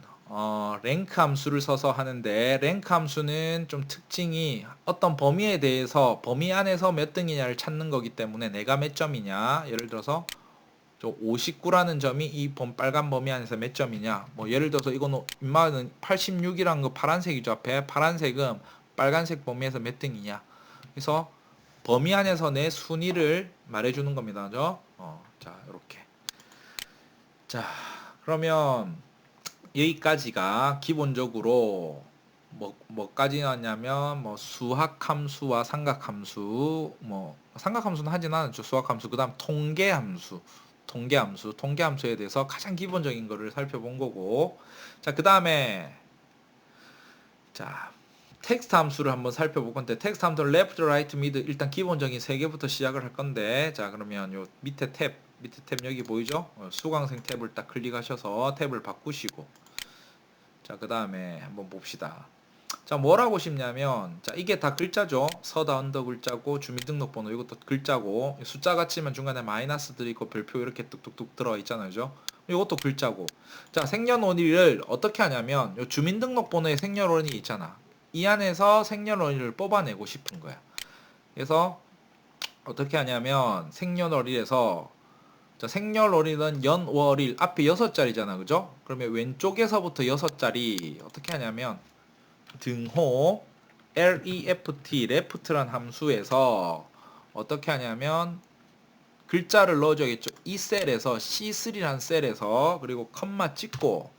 B: 랭크 함수를 써서 하는데 랭크 함수는 좀 특징이 어떤 범위에 대해서 범위 안에서 몇 등이냐를 찾는 거기 때문에 내가 몇 점이냐, 예를 들어서 저 59라는 점이 이 빨간 범위 안에서 몇 점이냐, 뭐 예를 들어서 이거는 인마는 86이라는 거 파란색이죠. 앞에 파란색은 빨간색 범위에서 몇 등이냐. 그래서 범위 안에서 내 순위를 말해주는 겁니다. 그죠? 자, 이렇게. 자, 그러면 여기까지가 기본적으로 뭐까지 나왔냐면 뭐 수학함수와 삼각함수, 뭐 삼각함수는 하진 않았죠. 수학함수, 그다음 통계함수에 대해서 가장 기본적인 거를 살펴본 거고, 자, 그다음에 자, 텍스트 함수를 한번 살펴볼 건데 텍스트 함수 left, right, mid 일단 기본적인 3개부터 시작을 할 건데 자 그러면 요 밑에 탭 여기 보이죠? 수강생 탭을 딱 클릭하셔서 탭을 바꾸시고 자 그 다음에 한번 봅시다. 자 뭐라고 싶냐면 자 이게 다 글자죠. 서다 언더 글자고 주민등록번호 이것도 글자고 숫자 같이면 중간에 마이너스 들어있고 별표 이렇게 뚝뚝뚝 들어가 있잖아요. 그죠? 이것도 글자고 자 생년월일을 어떻게 하냐면 요 주민등록번호에 생년월일이 있잖아. 이 안에서 생년월일을 뽑아내고 싶은 거야. 그래서 어떻게 하냐면 생년월일에서 자, 생년월일은 연월일 앞에 6자리잖아. 그죠? 그러면 왼쪽에서부터 6자리 어떻게 하냐면 등호 left란 함수에서 어떻게 하냐면 글자를 넣어줘야겠죠. 이 셀에서 C3라는 셀에서 그리고 컴마 찍고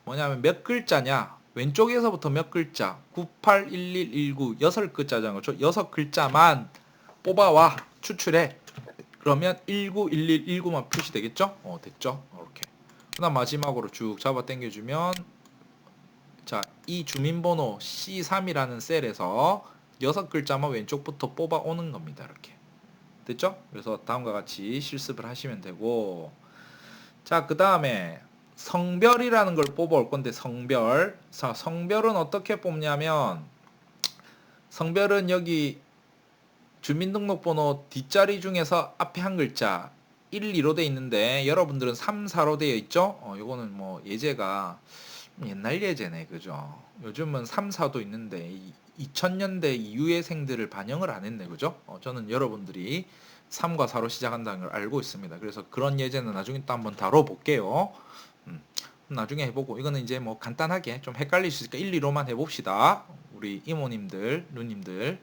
B: 뭐냐면 몇 글자냐 왼쪽에서부터 몇 글자 981119 6글자잖아요. 그렇죠? 6글자만 뽑아와 추출해. 그러면 191119만 표시되겠죠? 됐죠? 이렇게. 그다음 마지막으로 쭉 잡아 당겨주면 자, 이 주민번호 C3이라는 셀에서 6글자만 왼쪽부터 뽑아 오는 겁니다. 이렇게. 됐죠? 그래서 다음과 같이 실습을 하시면 되고 자, 그 다음에 성별이라는 걸 뽑아올 건데 성별. 자, 성별은 어떻게 뽑냐면 성별은 여기 주민등록번호 뒷자리 중에서 앞에 한 글자 1, 2로 돼 있는데 여러분들은 3, 4로 되어 있죠? 요거는 뭐 예제가 옛날 예제네. 그죠? 요즘은 3, 4도 있는데 2000년대 이후의생들을 반영을 안 했네. 그죠? 저는 여러분들이 3과 4로 시작한다는 걸 알고 있습니다. 그래서 그런 예제는 나중에 또 한번 다뤄볼게요. 나중에 해보고 이거는 이제 뭐 간단하게 좀 헷갈릴 수 있으니까 1, 2로만 해봅시다. 우리 이모님들, 누님들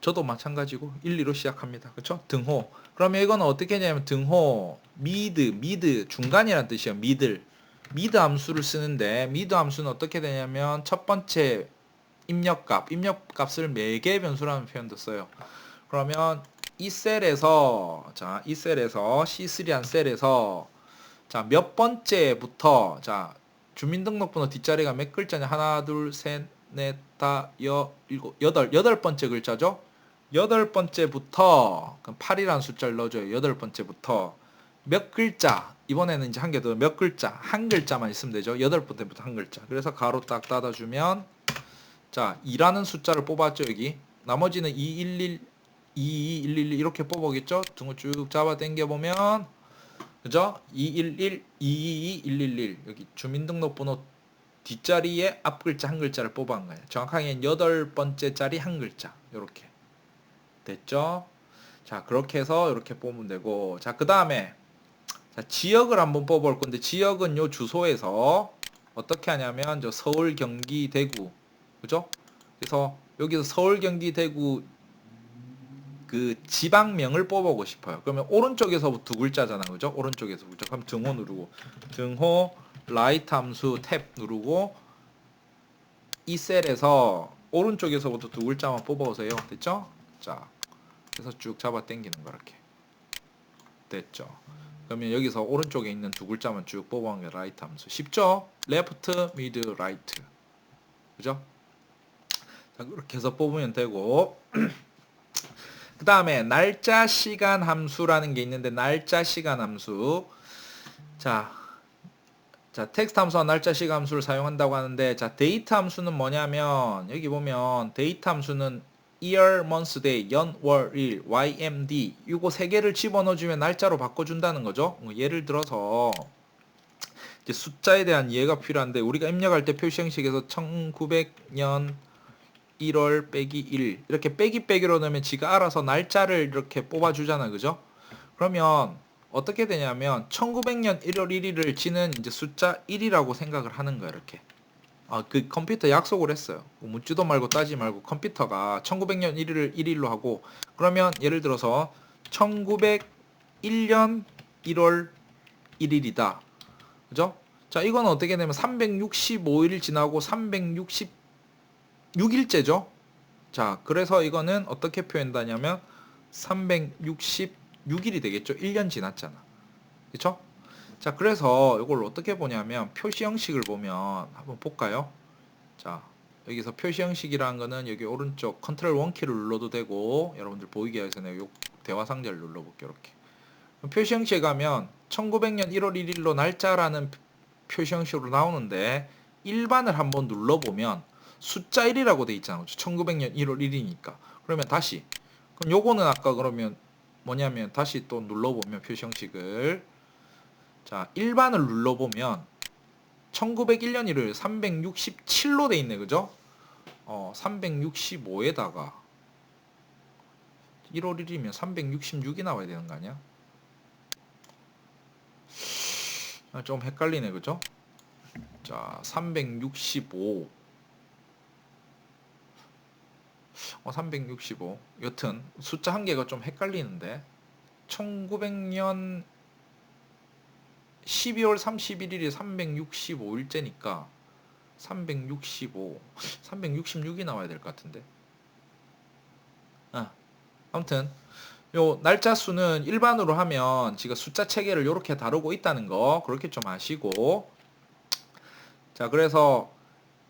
B: 저도 마찬가지고 1, 2로 시작합니다. 그렇죠? 등호. 그러면 이거는 어떻게 하냐면 등호 미드 중간이라는 뜻이에요. 미드 함수를 쓰는데 미드 함수는 어떻게 되냐면 첫 번째 입력값을 매개 변수라는 표현도 써요. 그러면 이 셀에서 C3한 셀에서 자, 몇 번째부터 자, 주민등록번호 뒷자리가 몇 글자냐? 하나, 둘, 셋, 넷, 다, 일곱, 여덟 번째 글자죠? 8번째부터 8이라는 숫자를 넣어줘요. 8번째부터 몇 글자? 이번에는 이제 한 개 더 몇 글자? 한 글자만 있으면 되죠. 8번째부터 한 글자. 그래서 가로 딱 닫아주면 자, 2라는 숫자를 뽑았죠, 여기. 나머지는 211, 2211 이렇게 뽑아오겠죠? 등을 쭉 잡아 당겨 보면 그죠? 211, 222, 111 여기 주민등록번호 뒷자리에 앞글자 한 글자를 뽑아온 거예요. 정확하게 8번째 자리 한 글자. 요렇게. 됐죠? 자, 그렇게 해서 이렇게 뽑으면 되고 자, 그 다음에 자, 지역을 한번 뽑아올 건데 지역은 요 주소에서 어떻게 하냐면 저 서울, 경기, 대구 그죠? 그래서 여기서 서울, 경기, 대구 그 지방명을 뽑아오고 싶어요. 그러면 오른쪽에서부터 두 글자잖아. 그죠? 오른쪽에서부터. 그럼 등호 누르고 등호 라이트 함수 탭 누르고 이 셀에서 오른쪽에서부터 두 글자만 뽑아오세요. 됐죠? 자, 그래서 쭉 잡아 당기는 거 이렇게. 됐죠? 그러면 여기서 오른쪽에 있는 두 글자만 쭉 뽑아온 게 라이트 함수. 쉽죠? 레프트, 미드, 라이트. 그죠? 자, 그렇게 해서 뽑으면 되고 그 다음에 날짜 시간 함수라는 게 있는데 날짜 시간 함수 자 텍스트 함수와 날짜 시간 함수를 사용한다고 하는데 자 데이트 함수는 뭐냐면 여기 보면 데이트 함수는 year, month, day, 연, 월, 일, YMD 이거 세 개를 집어넣어주면 날짜로 바꿔준다는 거죠. 예를 들어서 이제 숫자에 대한 이해가 필요한데 우리가 입력할 때 표시 형식에서 1900년 1월 빼기 1 이렇게 빼기로 넣으면 지가 알아서 날짜를 이렇게 뽑아주잖아. 그죠? 그러면 어떻게 되냐면 1900년 1월 1일을 지는 이제 숫자 1이라고 생각을 하는 거야. 이렇게. 그 컴퓨터 약속을 했어요. 묻지도 말고 따지 말고 컴퓨터가 1900년 1일을 1일로 하고 그러면 예를 들어서 1901년 1월 1일이다. 그죠? 자, 이거는 어떻게 되면 365일 지나고 366일째죠. 자, 그래서 이거는 어떻게 표현하냐면 366일이 되겠죠. 1년 지났잖아. 그쵸? 자, 그래서 이걸 어떻게 보냐면 표시 형식을 보면 한번 볼까요? 자, 여기서 표시 형식이라는 거는 여기 오른쪽 컨트롤 원키를 눌러도 되고, 여러분들 보이게 하기 전에 요 대화 상자를 눌러볼게요. 이렇게. 표시 형식에 가면 1900년 1월 1일로 날짜라는 표시 형식으로 나오는데, 일반을 한번 눌러보면 숫자 1이라고 돼 있잖아요. 1900년 1월 1일이니까. 그러면 다시. 그럼 요거는 아까 그러면 뭐냐면 다시 또 눌러보면 표시 형식을. 자, 일반을 눌러보면 1901년 1월 367로 돼 있네. 그죠? 365에다가 1월 1일이면 366이 나와야 되는 거 아니야? 좀 헷갈리네. 그죠? 자, 365. 365. 여튼 숫자 한 개가 좀 헷갈리는데 1900년 12월 31일이 365일째니까 366이 나와야 될 것 같은데. 아무튼 요 날짜 수는 일반으로 하면 지금 숫자 체계를 이렇게 다루고 있다는 거 그렇게 좀 아시고, 자, 그래서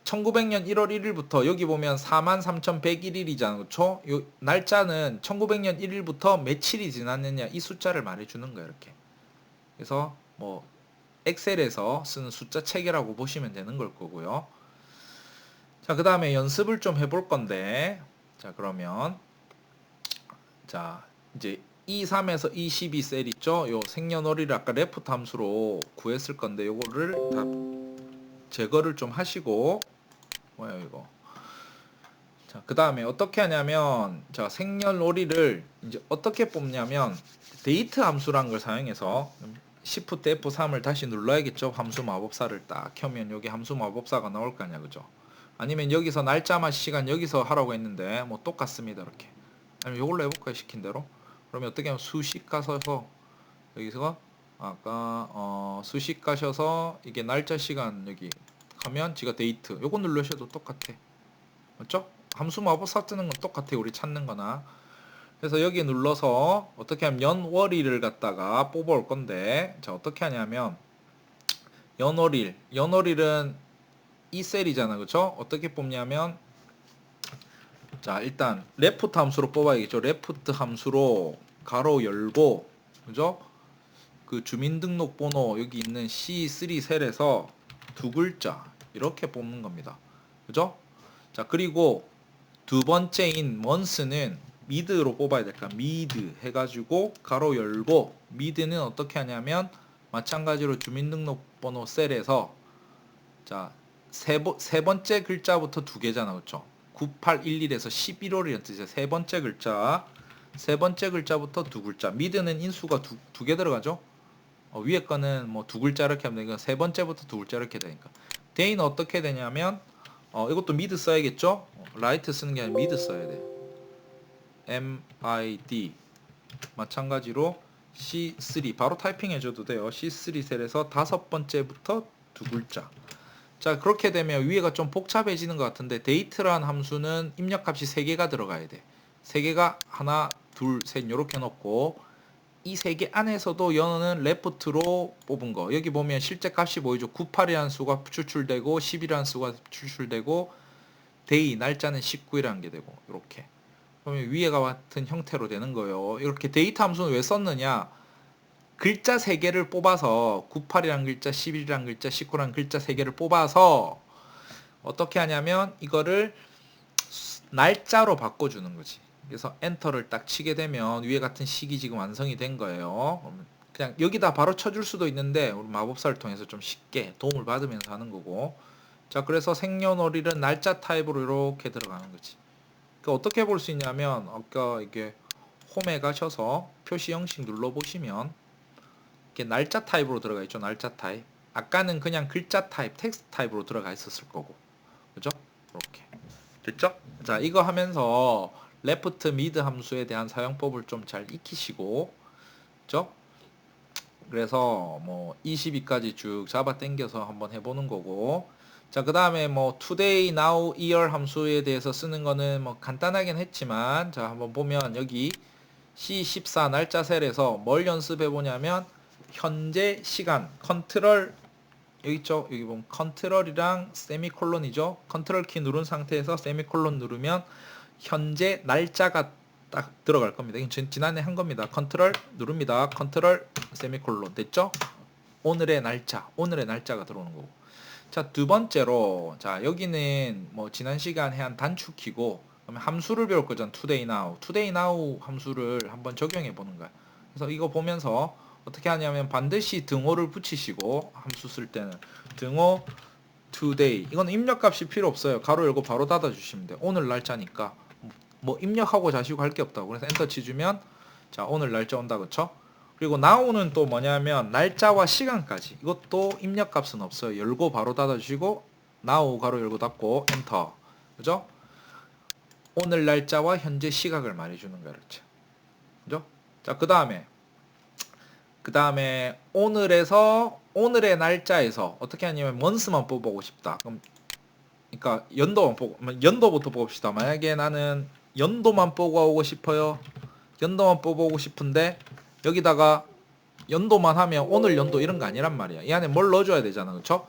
B: 1900년 1월 1일부터 여기 보면 43,101일이잖아요. 그렇죠? 요 날짜는 1900년 1일부터 며칠이 지났느냐 이 숫자를 말해 주는 거예요. 이렇게. 그래서 뭐 엑셀에서 쓰는 숫자 체계라고 보시면 되는 걸 거고요. 자, 그 다음에 연습을 좀 해볼 건데, 자, 그러면 자, 이제 E3에서 E12 셀 있죠? 요 생년월일을 아까 레프트 함수로 구했을 건데 요거를 다 제거를 좀 하시고, 뭐야 이거. 자, 그 다음에 어떻게 하냐면, 자, 생년월일을 이제 어떻게 뽑냐면 데이트 함수란 걸 사용해서 Shift F3을 다시 눌러야겠죠. 함수 마법사를 딱 켜면 여기 함수 마법사가 나올 거 아니야. 그죠? 아니면 여기서 날짜만 시간 여기서 하라고 했는데 뭐 똑같습니다. 이렇게. 아니면 이걸로 해볼까요? 시킨 대로. 그러면 어떻게 하면 수식 가셔서 여기서 아까 수식 가셔서 이게 날짜 시간 여기 하면 지가 데이트 요거 누르셔도 똑같아. 맞죠? 함수 마법사 뜨는 건 똑같아. 우리 찾는 거나. 그래서 여기 눌러서 어떻게 하면 연월일을 갖다가 뽑아올 건데, 자, 어떻게 하냐면 연월일은 이 셀이잖아. 그쵸? 어떻게 뽑냐면, 자, 일단 레프트 함수로 뽑아야겠죠. 레프트 함수로 가로 열고, 그죠? 그 주민등록번호 여기 있는 C3 셀에서 두 글자 이렇게 뽑는 겁니다. 그죠? 자, 그리고 두 번째인 month는 미드로 뽑아야 될까? 미드 해가지고 가로 열고, 미드는 어떻게 하냐면 마찬가지로 주민등록번호 셀에서 자, 세 번째 글자부터 두 개잖아. 그쵸? 9811에서 11월이라는 뜻이야. 세 번째 글자부터 두 글자. 미드는 인수가 두 개 들어가죠? 위에 거는 뭐 두 글자 이렇게 하면 되니까 세 번째부터 두 글자 이렇게 되니까. 데이는 어떻게 되냐면 이것도 미드 써야겠죠? 라이트 쓰는 게 아니라 미드 써야 돼. MID 마찬가지로 C3 바로 타이핑 해줘도 돼요. C3 셀에서 다섯 번째부터 두 글자. 자, 그렇게 되면 위에가 좀 복잡해지는 것 같은데, 데이트란 함수는 입력값이 3개가 들어가야 돼. 3개가 하나, 둘, 셋 이렇게 넣고, 이 3개 안에서도 연어는 레프트로 뽑은 거. 여기 보면 실제 값이 보이죠. 98이라는 수가 추출되고 10이라는 수가 추출되고 데이 날짜는 19이라는 게 되고 이렇게. 그러면 위에가 같은 형태로 되는 거예요. 이렇게 데이터 함수는 왜 썼느냐? 글자 3개를 뽑아서 98이라는 글자, 11이라는 글자, 19라는 글자 3개를 뽑아서 어떻게 하냐면 이거를 날짜로 바꿔주는 거지. 그래서 엔터를 딱 치게 되면 위에 같은 식이 지금 완성이 된 거예요. 그냥 여기다 바로 쳐줄 수도 있는데 우리 마법사를 통해서 좀 쉽게 도움을 받으면서 하는 거고. 자, 그래서 생년월일은 날짜 타입으로 이렇게 들어가는 거지. 그러니까 어떻게 볼 수 있냐면 아까 이게 홈에 가셔서 표시 형식 눌러보시면 이렇게 날짜 타입으로 들어가 있죠. 날짜 타입. 아까는 그냥 글자 타입, 텍스트 타입으로 들어가 있었을 거고. 그죠? 이렇게. 됐죠? 자, 이거 하면서 레프트 미드 함수에 대한 사용법을 좀 잘 익히시고, 그죠? 그래서 뭐 22까지 쭉 잡아 당겨서 한번 해보는 거고. 자, 그 다음에 뭐 today, now, year 함수에 대해서 쓰는 거는 뭐 간단하긴 했지만, 자, 한번 보면 여기 C14 날짜 셀에서 뭘 연습해 보냐면 현재 시간 컨트롤 여기 있죠? 여기 보면 컨트롤이랑 세미콜론이죠. 컨트롤 키 누른 상태에서 세미콜론 누르면 현재 날짜가 딱 들어갈 겁니다. 이건 지난해 한 겁니다. 컨트롤 누릅니다. 컨트롤 세미콜론 됐죠? 오늘의 날짜가 들어오는 거고. 자, 두 번째로 자, 여기는 뭐 지난 시간에 한 단축키고 그러면 함수를 배울 거잖아. today now 함수를 한번 적용해 보는 거야. 그래서 이거 보면서 어떻게 하냐면 반드시 등호를 붙이시고 함수 쓸 때는 등호 today 이거는 입력값이 필요 없어요. 가로 열고 바로 닫아 주시면 돼요. 오늘 날짜니까 뭐 입력하고 자시고 할 게 없다고. 그래서 엔터 치주면 자, 오늘 날짜 온다. 그쵸? 그리고 now는 또 뭐냐면 날짜와 시간까지. 이것도 입력값은 없어요. 열고 바로 닫아 주시고 now 가로 열고 닫고 엔터. 그죠? 오늘 날짜와 현재 시각을 말해 주는 거야. 그렇죠? 그죠? 자, 그다음에 오늘의 날짜에서 어떻게 하냐면 month만 뽑아보고 싶다. 그럼 그러니까 연도부터 뽑읍시다. 만약에 나는 연도만 뽑아오고 싶어요. 연도만 뽑아오고 싶은데 여기다가 연도만 하면 오늘 연도 이런 거 아니란 말이야. 이 안에 뭘 넣어줘야 되잖아. 그쵸?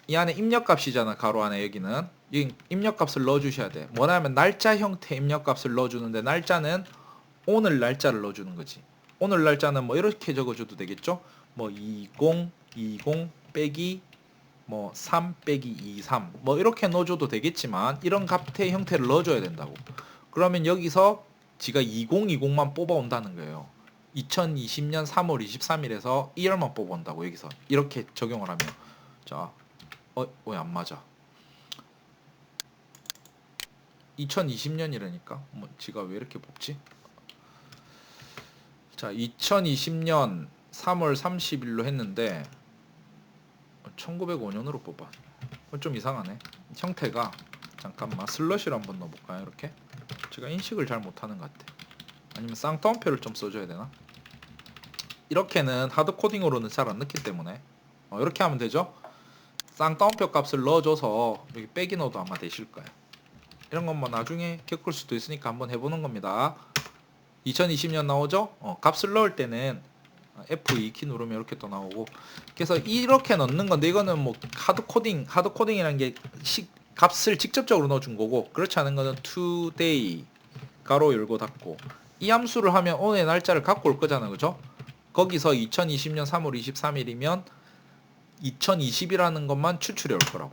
B: 이 안에 입력값이잖아. 가로 안에 여기는. 이 입력값을 넣어주셔야 돼. 뭐냐면 날짜 형태 입력값을 넣어주는데 날짜는 오늘 날짜를 넣어주는 거지. 오늘 날짜는 뭐 이렇게 적어줘도 되겠죠? 뭐 2020 빼기 뭐 3 빼기 23 뭐 이렇게 넣어줘도 되겠지만 이런 값의 형태를 넣어줘야 된다고. 그러면 여기서 지가 2020만 뽑아온다는 거예요. 2020년 3월 23일에서 1월만 뽑아온다고. 여기서 이렇게 적용을 하면 자, 왜 안 맞아? 2020년이라니까 뭐 지가 왜 이렇게 뽑지? 자, 2020년 3월 30일로 했는데 1905년으로 뽑아. 좀 이상하네. 형태가 잠깐만 슬러시를 한번 넣어볼까요? 이렇게 제가 인식을 잘 못하는 것 같아. 아니면 쌍따옴표를 좀 써줘야 되나? 이렇게는 하드코딩으로는 잘 안 넣기 때문에 이렇게 하면 되죠. 쌍따옴표 값을 넣어줘서 여기 빼기 넣어도 아마 되실 거예요. 이런 건 뭐 나중에 겪을 수도 있으니까 한번 해보는 겁니다. 2020년 나오죠? 값을 넣을 때는 F2키 누르면 이렇게 또 나오고. 그래서 이렇게 넣는 건데 이거는 뭐 하드코딩이라는 게 값을 직접적으로 넣어준 거고, 그렇지 않은 거는 today 가로 열고 닫고 이 함수를 하면 오늘의 날짜를 갖고 올 거잖아. 그죠? 거기서 2020년 3월 23일이면 2020이라는 것만 추출해 올 거라고.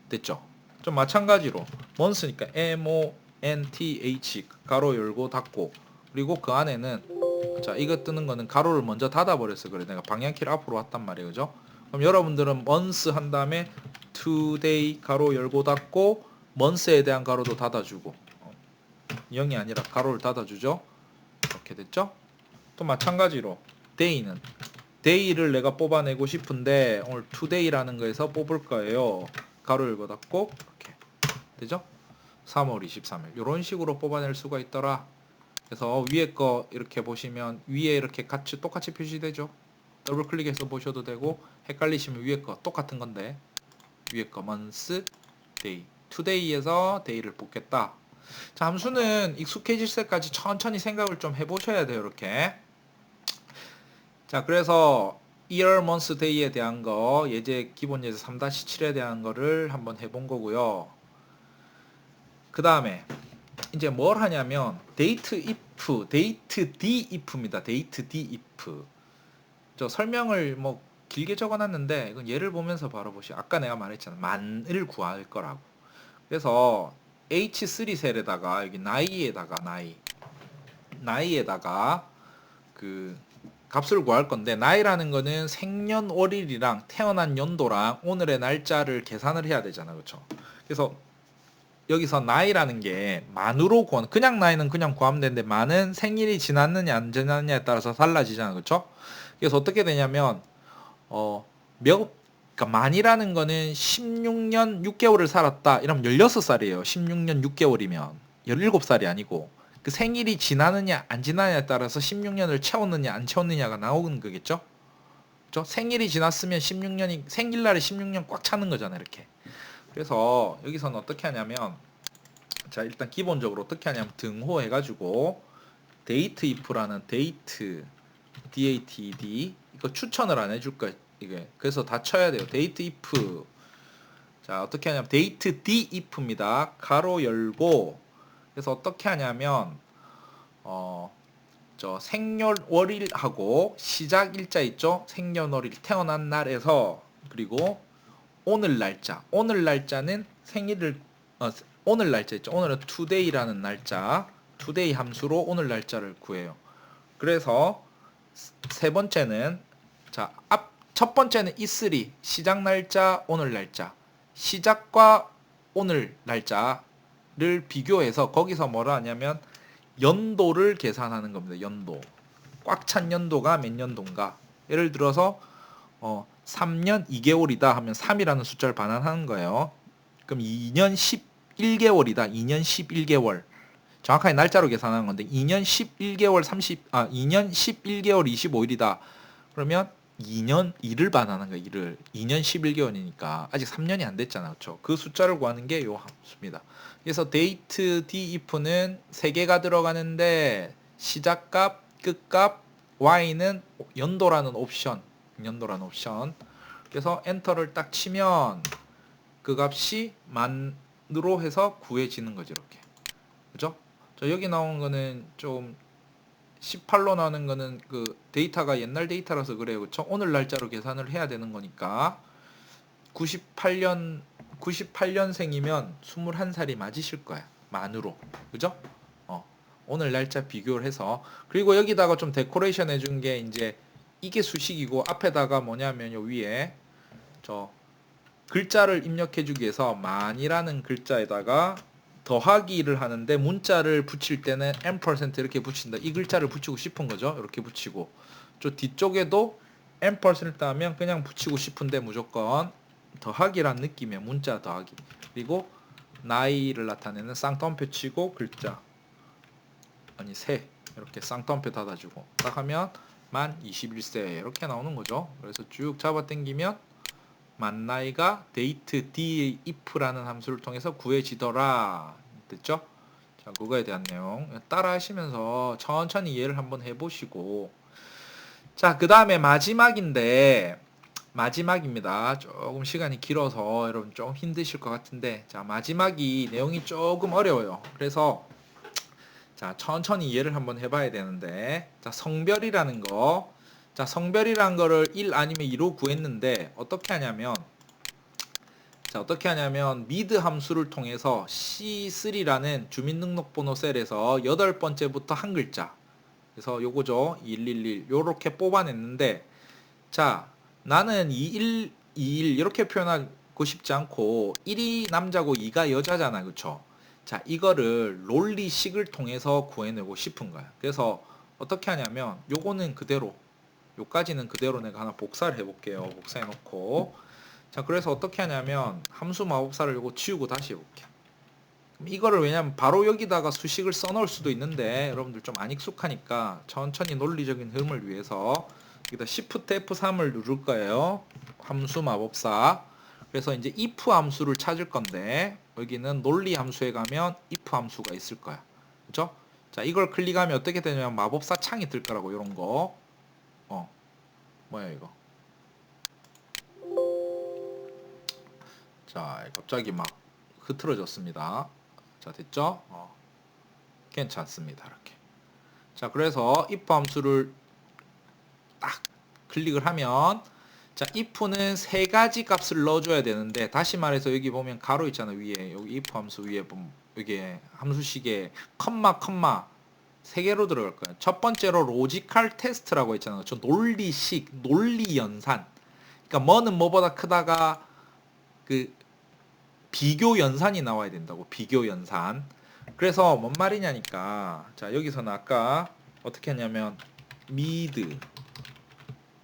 B: 됐죠? 좀 마찬가지로 month니까 month 가로 열고 닫고, 그리고 그 안에는 자, 이거 뜨는 거는 가로를 먼저 닫아 버렸어. 그래 내가 방향키를 앞으로 왔단 말이에요. 그죠? 그럼 여러분들은 month 한 다음에 today 가로 열고 닫고 month에 대한 가로도 닫아 주고 0이 아니라 가로를 닫아 주죠. 이렇게 됐죠? 또 마찬가지로 day를 내가 뽑아내고 싶은데 오늘 today라는 거에서 뽑을 거예요. 가로 열고 닫고 이렇게 되죠? 3월 23일 이런 식으로 뽑아낼 수가 있더라. 그래서 위에 거 이렇게 보시면 위에 이렇게 같이 똑같이 표시되죠. 더블 클릭해서 보셔도 되고, 헷갈리시면 위에 거 똑같은 건데 위에 거 month, day, today에서 day를 뽑겠다. 자, 함수는 익숙해질 때까지 천천히 생각을 좀 해보셔야 돼요. 이렇게. 자, 그래서 year, month, day에 대한 거, 예제 기본 예제 3-7에 대한 거를 한번 해본 거고요. 그 다음에 이제 뭘 하냐면 date if, date d if입니다. date d if. 저 설명을 뭐 길게 적어놨는데 이건 예를 보면서 바로 보시죠. 아까 내가 말했잖아. 만을 구할 거라고. 그래서 h3 셀에다가 여기 나이에다가 그 값을 구할 건데, 나이라는 거는 생년월일이랑 태어난 연도랑 오늘의 날짜를 계산을 해야 되잖아. 그렇죠? 그래서 여기서 나이라는 게 만으로 그냥 나이는 그냥 구하면 되는데 만은 생일이 지났느냐 안 지났느냐에 따라서 달라지잖아. 그렇죠? 그래서 어떻게 되냐면 그러니까 만이라는 거는 16년 6개월을 살았다 이러면 16살이에요. 16년 6개월이면 17살이 아니고, 그 생일이 지나느냐 안 지나느냐에 따라서 16년을 채웠느냐 안 채웠느냐가 나오는 거겠죠? 그렇죠? 생일이 지났으면 16년이 생일날에 16년 꽉 차는 거잖아. 이렇게. 그래서 여기서는 어떻게 하냐면, 자, 일단 기본적으로 어떻게 하냐면 등호 해가지고 date if라는 date, dated 이거 추천을 안 해줄 거예요. 이게 그래서 다 쳐야 돼요. 데이트 if. 자, 어떻게 하냐면 데이트 d if입니다. 가로 열고. 그래서 어떻게 하냐면 저 생년월일하고 시작 일자 있죠? 생년월일 태어난 날에서 그리고 오늘 날짜. 오늘 날짜는 생일을 오늘 날짜 있죠? 오늘은 today라는 날짜. today 함수로 오늘 날짜를 구해요. 그래서 세 번째는 자, 첫 번째는 is3 시작 날짜, 오늘 날짜. 시작과 오늘 날짜를 비교해서 거기서 뭐라 하냐면 연도를 계산하는 겁니다. 연도. 꽉 찬 연도가 몇 년도인가. 예를 들어서 3년 2개월이다 하면 3이라는 숫자를 반환하는 거예요. 그럼 2년 11개월이다. 2년 11개월. 정확하게 날짜로 계산하는 건데 2년 11개월 2년 11개월 25일이다. 그러면 2년 2를 반환하는 거예요. 2를. 2년 11개월이니까 아직 3년이 안 됐잖아. 그렇죠? 그 숫자를 구하는 게 요 함수입니다. 그래서 date d if는 3개가 들어가는데 시작값, 끝값, y는 연도라는 옵션. 그래서 엔터를 딱 치면 그 값이 만으로 해서 구해지는 거죠. 이렇게. 그죠? 저 여기 나온 거는 좀 18로 나오는 거는 그 데이터가 옛날 데이터라서 그래요. 그쵸? 오늘 날짜로 계산을 해야 되는 거니까 98년생이면 21살이 맞으실 거야. 만으로. 그죠? 오늘 날짜 비교를 해서 그리고 여기다가 좀 데코레이션 해준 게 이제 이게 수식이고 앞에다가 뭐냐면 요 위에 저 글자를 입력해 주기 위해서 만이라는 글자에다가 더하기를 하는데 문자를 붙일 때는 %, 이렇게 붙인다. 이 글자를 붙이고 싶은 거죠. 이렇게 붙이고. 저 뒤쪽에도 %, 하면 그냥 붙이고 싶은데 무조건 더하기란 느낌의 문자 더하기. 그리고 나이를 나타내는 쌍따옴표 치고 글자. 아니 세. 이렇게 쌍따옴표 닫아주고. 딱 하면 만 21세 이렇게 나오는 거죠. 그래서 쭉 잡아 당기면 만 나이가 date d if라는 함수를 통해서 구해지더라. 됐죠? 자, 그거에 대한 내용 따라 하시면서 천천히 이해를 한번 해보시고 자, 그 다음에 마지막입니다. 조금 시간이 길어서 여러분 좀 힘드실 것 같은데 자, 마지막이 내용이 조금 어려워요. 그래서 자, 천천히 이해를 한번 해봐야 되는데 자, 성별이라는 거 자, 성별이라는 거를 1 아니면 2로 구했는데 어떻게 하냐면 미드 함수를 통해서 C3라는 주민등록번호 셀에서 8번째부터 한 글자 그래서 요거죠. 111 요렇게 뽑아냈는데 자, 나는 21 이렇게 표현하고 싶지 않고 1이 남자고 2가 여자잖아. 그쵸? 자, 이거를 롤리식을 통해서 구해내고 싶은 거야. 그래서 어떻게 하냐면 요거는 그대로 요까지는 그대로 내가 하나 복사를 해볼게요. 복사해놓고 자, 그래서 어떻게 하냐면 함수 마법사를 요거 지우고 다시 해볼게요. 이거를 왜냐면 바로 여기다가 수식을 써놓을 수도 있는데 여러분들 좀 안 익숙하니까 천천히 논리적인 흐름을 위해서 여기다 Shift F3을 누를 거예요. 함수 마법사. 그래서 이제 if 함수를 찾을 건데 여기는 논리 함수에 가면 if 함수가 있을 거야. 그죠? 자, 이걸 클릭하면 어떻게 되냐면 마법사 창이 뜰 거라고 요런 거. 뭐야 이거? 자, 갑자기 막 흐트러졌습니다. 자, 됐죠? 괜찮습니다. 이렇게. 자, 그래서 if 함수를 딱 클릭을 하면 자, if는 3가지 값을 넣어줘야 되는데 다시 말해서 여기 보면 가로 있잖아. 위에 여기 if 함수 위에 보면 여기 함수식에 컴마 3개로 들어갈 거예요. 첫 번째로 로지컬 테스트라고 있잖아요. 저 논리식, 논리 연산. 그러니까 뭐는 뭐보다 크다가 그 비교 연산이 나와야 된다고. 비교 연산. 그래서 뭔 말이냐니까. 자, 여기서는 아까 어떻게 했냐면 미드.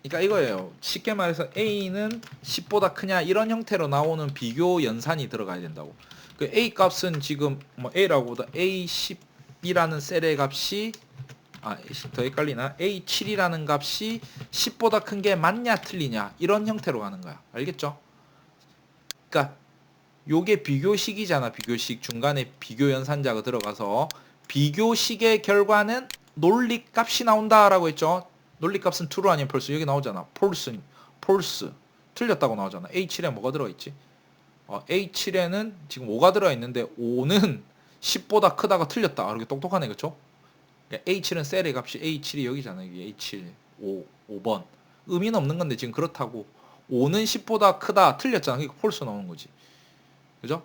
B: 그러니까 이거예요. 쉽게 말해서 A는 10보다 크냐 이런 형태로 나오는 비교 연산이 들어가야 된다고. 그 A 값은 지금 뭐 A라고 보다 A10이라는 셀의 값이 더 헷갈리나? A7이라는 값이 10보다 큰 게 맞냐 틀리냐 이런 형태로 가는 거야. 알겠죠? 그러니까 요게 비교식이잖아. 비교식 중간에 비교 연산자가 들어가서 비교식의 결과는 논리 값이 나온다라고 했죠. 논리 값은 true 아니면 false 여기 나오잖아. false 틀렸다고 나오잖아. A7에 뭐가 들어있지? A7에는 지금 5가 들어있는데 5는 10보다 크다가 틀렸다. 이렇게 똑똑하네, 그쵸? 그러니까 A7은 셀의 값이 A7이 여기잖아. 여기 A7 5번 의미는 없는 건데 지금 그렇다고 5는 10보다 크다 틀렸잖아. 그러니까 false 나오는 거지, 그죠?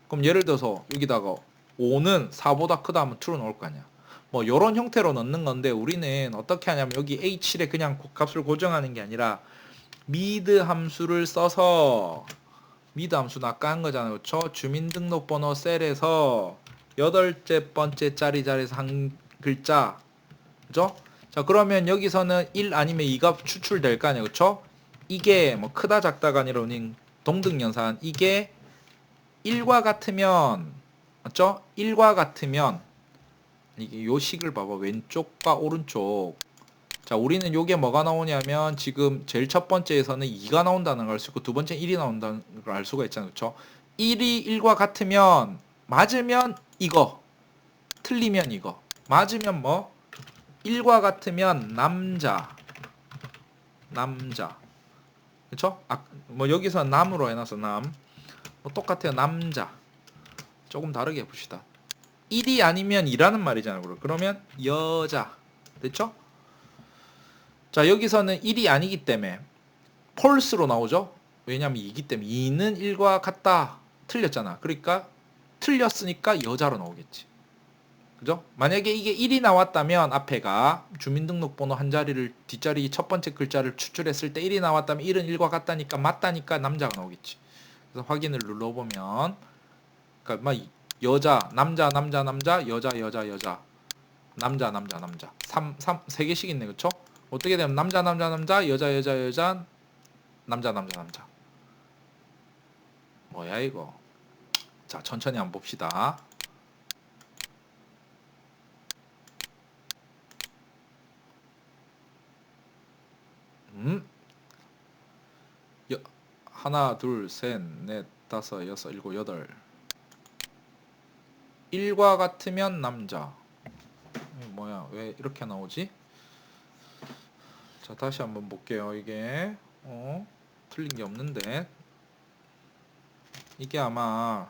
B: 그럼 예를 들어서 여기다가 5는 4보다 크다 하면 true 나올 거 아니야. 뭐 요런 형태로 넣는 건데 우리는 어떻게 하냐면 여기 A7에 그냥 값을 고정하는 게 아니라 mid 함수를 써서 mid 함수는 아까 한 거잖아요, 그렇죠? 주민등록번호 셀에서 8번째 자리 자리에서 한 글자, 그죠? 자, 그러면 여기서는 1 아니면 2가 추출될 거 아니에요, 그렇죠? 이게 뭐 크다 작다가 아니라 동등연산, 이게 1과 같으면, 맞죠? 1과 같으면 이게 요 식을 봐봐. 왼쪽과 오른쪽. 자, 우리는 요게 뭐가 나오냐면 지금 제일 첫 번째에서는 2가 나온다는 걸 알 수 있고 두 번째 1이 나온다는 걸 알 수가 있잖아요, 그렇죠? 1이 1과 같으면 맞으면 이거, 틀리면 이거. 맞으면 뭐? 1과 같으면 남자, 그쵸? 뭐 여기서 남으로 해놔서 남. 뭐 똑같아요, 남자. 조금 다르게 해봅시다. 1이 아니면 2라는 말이잖아요. 그러면 여자, 됐죠? 자, 여기서는 1이 아니기 때문에 false로 나오죠? 왜냐면 2기 때문에 2는 1과 같다. 틀렸잖아. 그러니까 틀렸으니까 여자로 나오겠지. 그죠? 만약에 이게 1이 나왔다면 앞에가 주민등록번호 한 자리를 뒷자리 첫 번째 글자를 추출했을 때 1이 나왔다면 1은 1과 같다니까 맞다니까 남자가 나오겠지. 그래서 확인을 눌러보면 그러니까 막 여자, 남자, 여자, 남자, 세 개씩 있네, 그쵸? 어떻게 되면 남자, 여자, 남자. 뭐야 이거? 자, 천천히 한번 봅시다. 하나, 둘, 셋, 넷, 다섯, 여섯, 일곱, 여덟. 1과 같으면 남자. 뭐야, 왜 이렇게 나오지? 자, 다시 한번 볼게요. 이게 틀린 게 없는데 이게 아마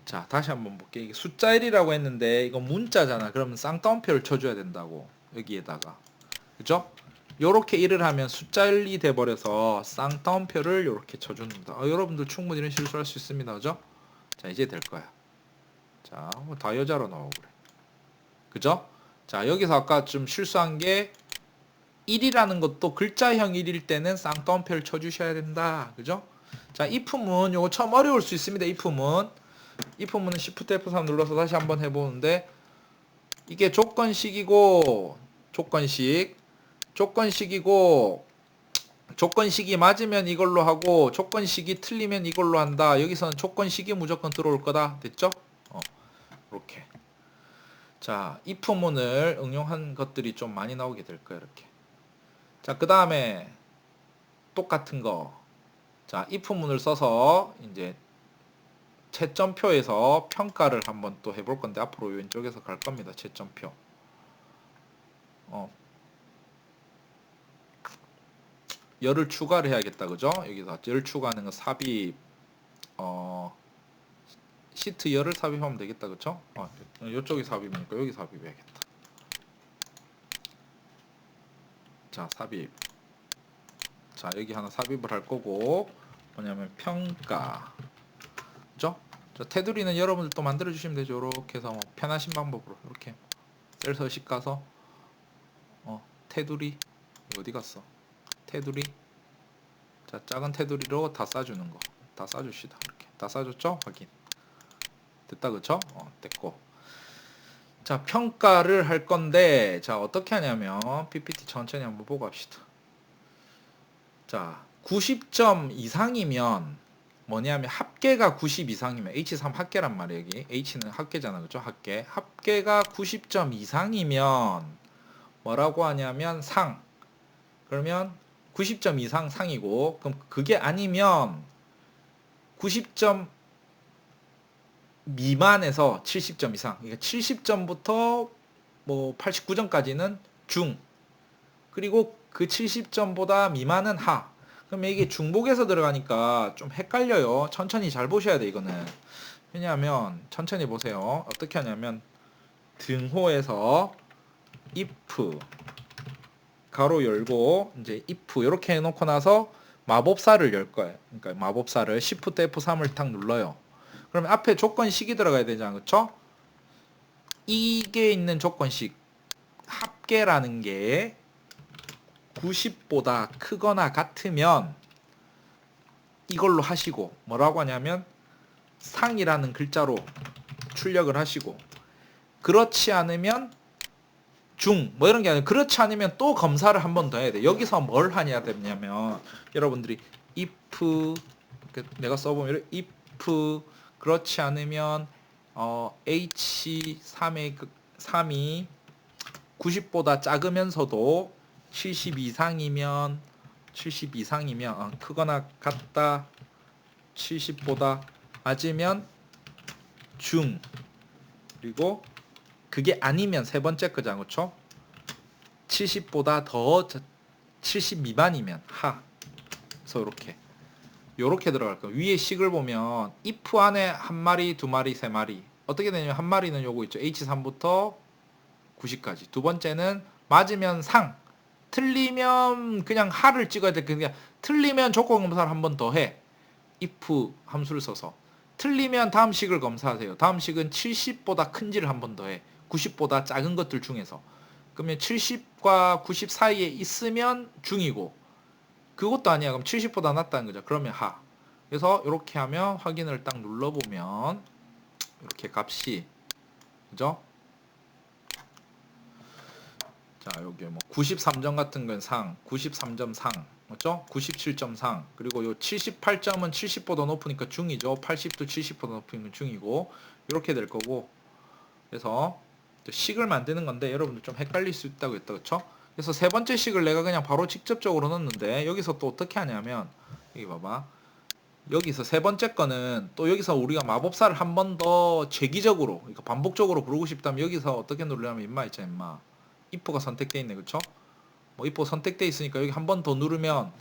B: 자, 다시 한번 볼게요. 이게 숫자 1이라고 했는데 이거 문자잖아. 그러면 쌍따옴표를 쳐줘야 된다고, 여기에다가. 그죠? 요렇게 1을 하면 숫자 1이 돼버려서 쌍따옴표를 요렇게 쳐줍니다. 여러분들 충분히 이런 실수할 수 있습니다. 그죠? 자, 이제 될 거야. 자, 뭐 다 여자로 나오고 그래. 그죠? 자, 여기서 아까 좀 실수한 게 1이라는 것도 글자형 1일 때는 쌍따옴표를 쳐주셔야 된다. 그죠? 자, if문 요거 처음 어려울 수 있습니다. if문은 Shift F3 눌러서 다시 한번 해보는데 이게 조건식이고 조건식이 맞으면 이걸로 하고 조건식이 틀리면 이걸로 한다. 여기서는 조건식이 무조건 들어올 거다. 됐죠? 이렇게. 자, if문을 응용한 것들이 좀 많이 나오게 될 거예요. 이렇게. 자, 그 다음에 똑같은 거. 자, if문을 써서 이제 채점표에서 평가를 한번 또 해볼 건데 앞으로 왼쪽에서 갈 겁니다. 채점표. 열을 추가를 해야겠다, 그죠? 여기서 열 추가하는 거 삽입, 시트 열을 삽입하면 되겠다, 그쵸? 이쪽이 삽입이니까 여기 삽입해야겠다. 자, 삽입. 자, 여기 하나 삽입을 할 거고 뭐냐면 평가, 그죠? 자, 테두리는 여러분들 또 만들어 주시면 되죠. 이렇게 해서 뭐 편하신 방법으로 이렇게 셀 서식 가서 테두리 어디 갔어? 테두리. 자, 작은 테두리로 다 싸주는 거. 다 싸줍시다. 이렇게 다 싸줬죠? 확인. 됐다, 그쵸? 됐고. 자, 평가를 할 건데 자, 어떻게 하냐면 PPT 천천히 한번 보고 합시다. 자, 90점 이상이면 뭐냐면 합계가 90 이상이면 H3 합계란 말이에요. 여기 H는 합계잖아, 그죠? 합계가 90점 이상이면 뭐라고 하냐면 상. 그러면 90점 이상 상이고, 그럼 그게 아니면 90점 미만에서 70점 이상. 그러니까 70점부터 뭐 89점까지는 중. 그리고 그 70점보다 미만은 하. 그러면 이게 중복에서 들어가니까 좀 헷갈려요. 천천히 잘 보셔야 돼, 이거는. 왜냐하면 천천히 보세요. 어떻게 하냐면 등호에서 if 가로 열고 이제 if 이렇게 해놓고 나서 마법사를 열 거예요. 그러니까 마법사를 Shift F3을 탁 눌러요. 그러면 앞에 조건식이 들어가야 되잖아, 그렇죠? 이게 있는 조건식 합계라는 게 90보다 크거나 같으면 이걸로 하시고 뭐라고 하냐면 상이라는 글자로 출력을 하시고 그렇지 않으면 중 뭐 이런 게 아니라 그렇지 않으면 또 검사를 한 번 더 해야 돼. 여기서 뭘 하냐 되냐면 여러분들이 if 내가 써보면 if 그렇지 않으면 h3이 90보다 작으면서도 70 이상이면 크거나 같다 70보다 맞으면 중 그리고 그게 아니면 세 번째 거잖아 그렇죠? 70보다 더 70 미만이면 하 그래서 요렇게 들어갈 거예요. 위에 식을 보면 if 안에 한 마리, 두 마리, 세 마리 어떻게 되냐면 한 마리는 요거 있죠. H3부터 90까지 두 번째는 맞으면 상 틀리면 그냥 하를 찍어야 돼. 그냥 틀리면 조건 검사를 한 번 더 해. if 함수를 써서 틀리면 다음 식을 검사하세요. 다음 식은 70보다 큰지를 한 번 더 해. 90보다 작은 것들 중에서. 그러면 70과 90 사이에 있으면 중이고 그것도 아니야. 그럼 70보다 낮다는 거죠. 그러면 하. 그래서 이렇게 하면 확인을 딱 눌러보면 이렇게 값이 그죠? 자 여기 뭐 93점 같은 건 상, 93점 상, 맞죠? 97점 상, 그리고 요 78점은 70보다 높으니까 중이죠. 80도 70보다 높으니까 중이고 이렇게 될 거고. 그래서 식을 만드는 건데 여러분들 좀 헷갈릴 수 있다고 했다, 그렇죠? 그래서 세 번째 식을 내가 그냥 바로 직접적으로 넣었는데 여기서 또 어떻게 하냐면 여기 봐봐. 여기서 세 번째 거는 또 여기서 우리가 마법사를 한 번 더 재기적으로 그러니까 반복적으로 부르고 싶다면 여기서 어떻게 누르냐면 임마 있잖아 임마 if가 선택되어 있네 그쵸? 뭐 if 선택되어 있으니까 여기 한 번 더 누르면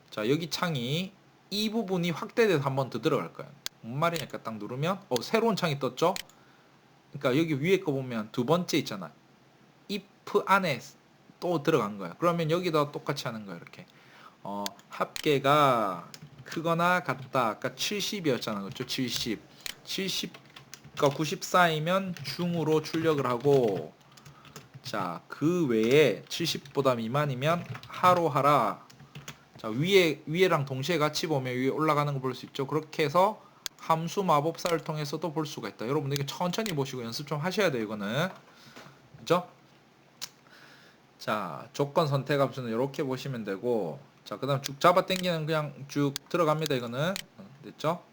B: 자 여기 창이 이 부분이 확대돼서 한 번 더 들어갈 거야. 뭔 말이니까 딱 누르면 새로운 창이 떴죠? 그러니까 여기 위에 거 보면 두 번째 있잖아. if 안에 또 들어간 거야. 그러면 여기다 똑같이 하는 거야 이렇게. 합계가 크거나 같다. 아까 70이었잖아. 그렇죠? 70과 90 사이면 중으로 출력을 하고 자, 그 외에 70보다 미만이면 하로 하라. 자, 위에랑 동시에 같이 보면 위에 올라가는 거 볼 수 있죠. 그렇게 해서 함수 마법사를 통해서도 볼 수가 있다. 여러분들 이게 천천히 보시고 연습 좀 하셔야 돼요, 이거는. 그죠? 자, 조건 선택 함수는 이렇게 보시면 되고 자, 그다음 쭉 잡아 당기는 그냥 쭉 들어갑니다. 이거는 됐죠?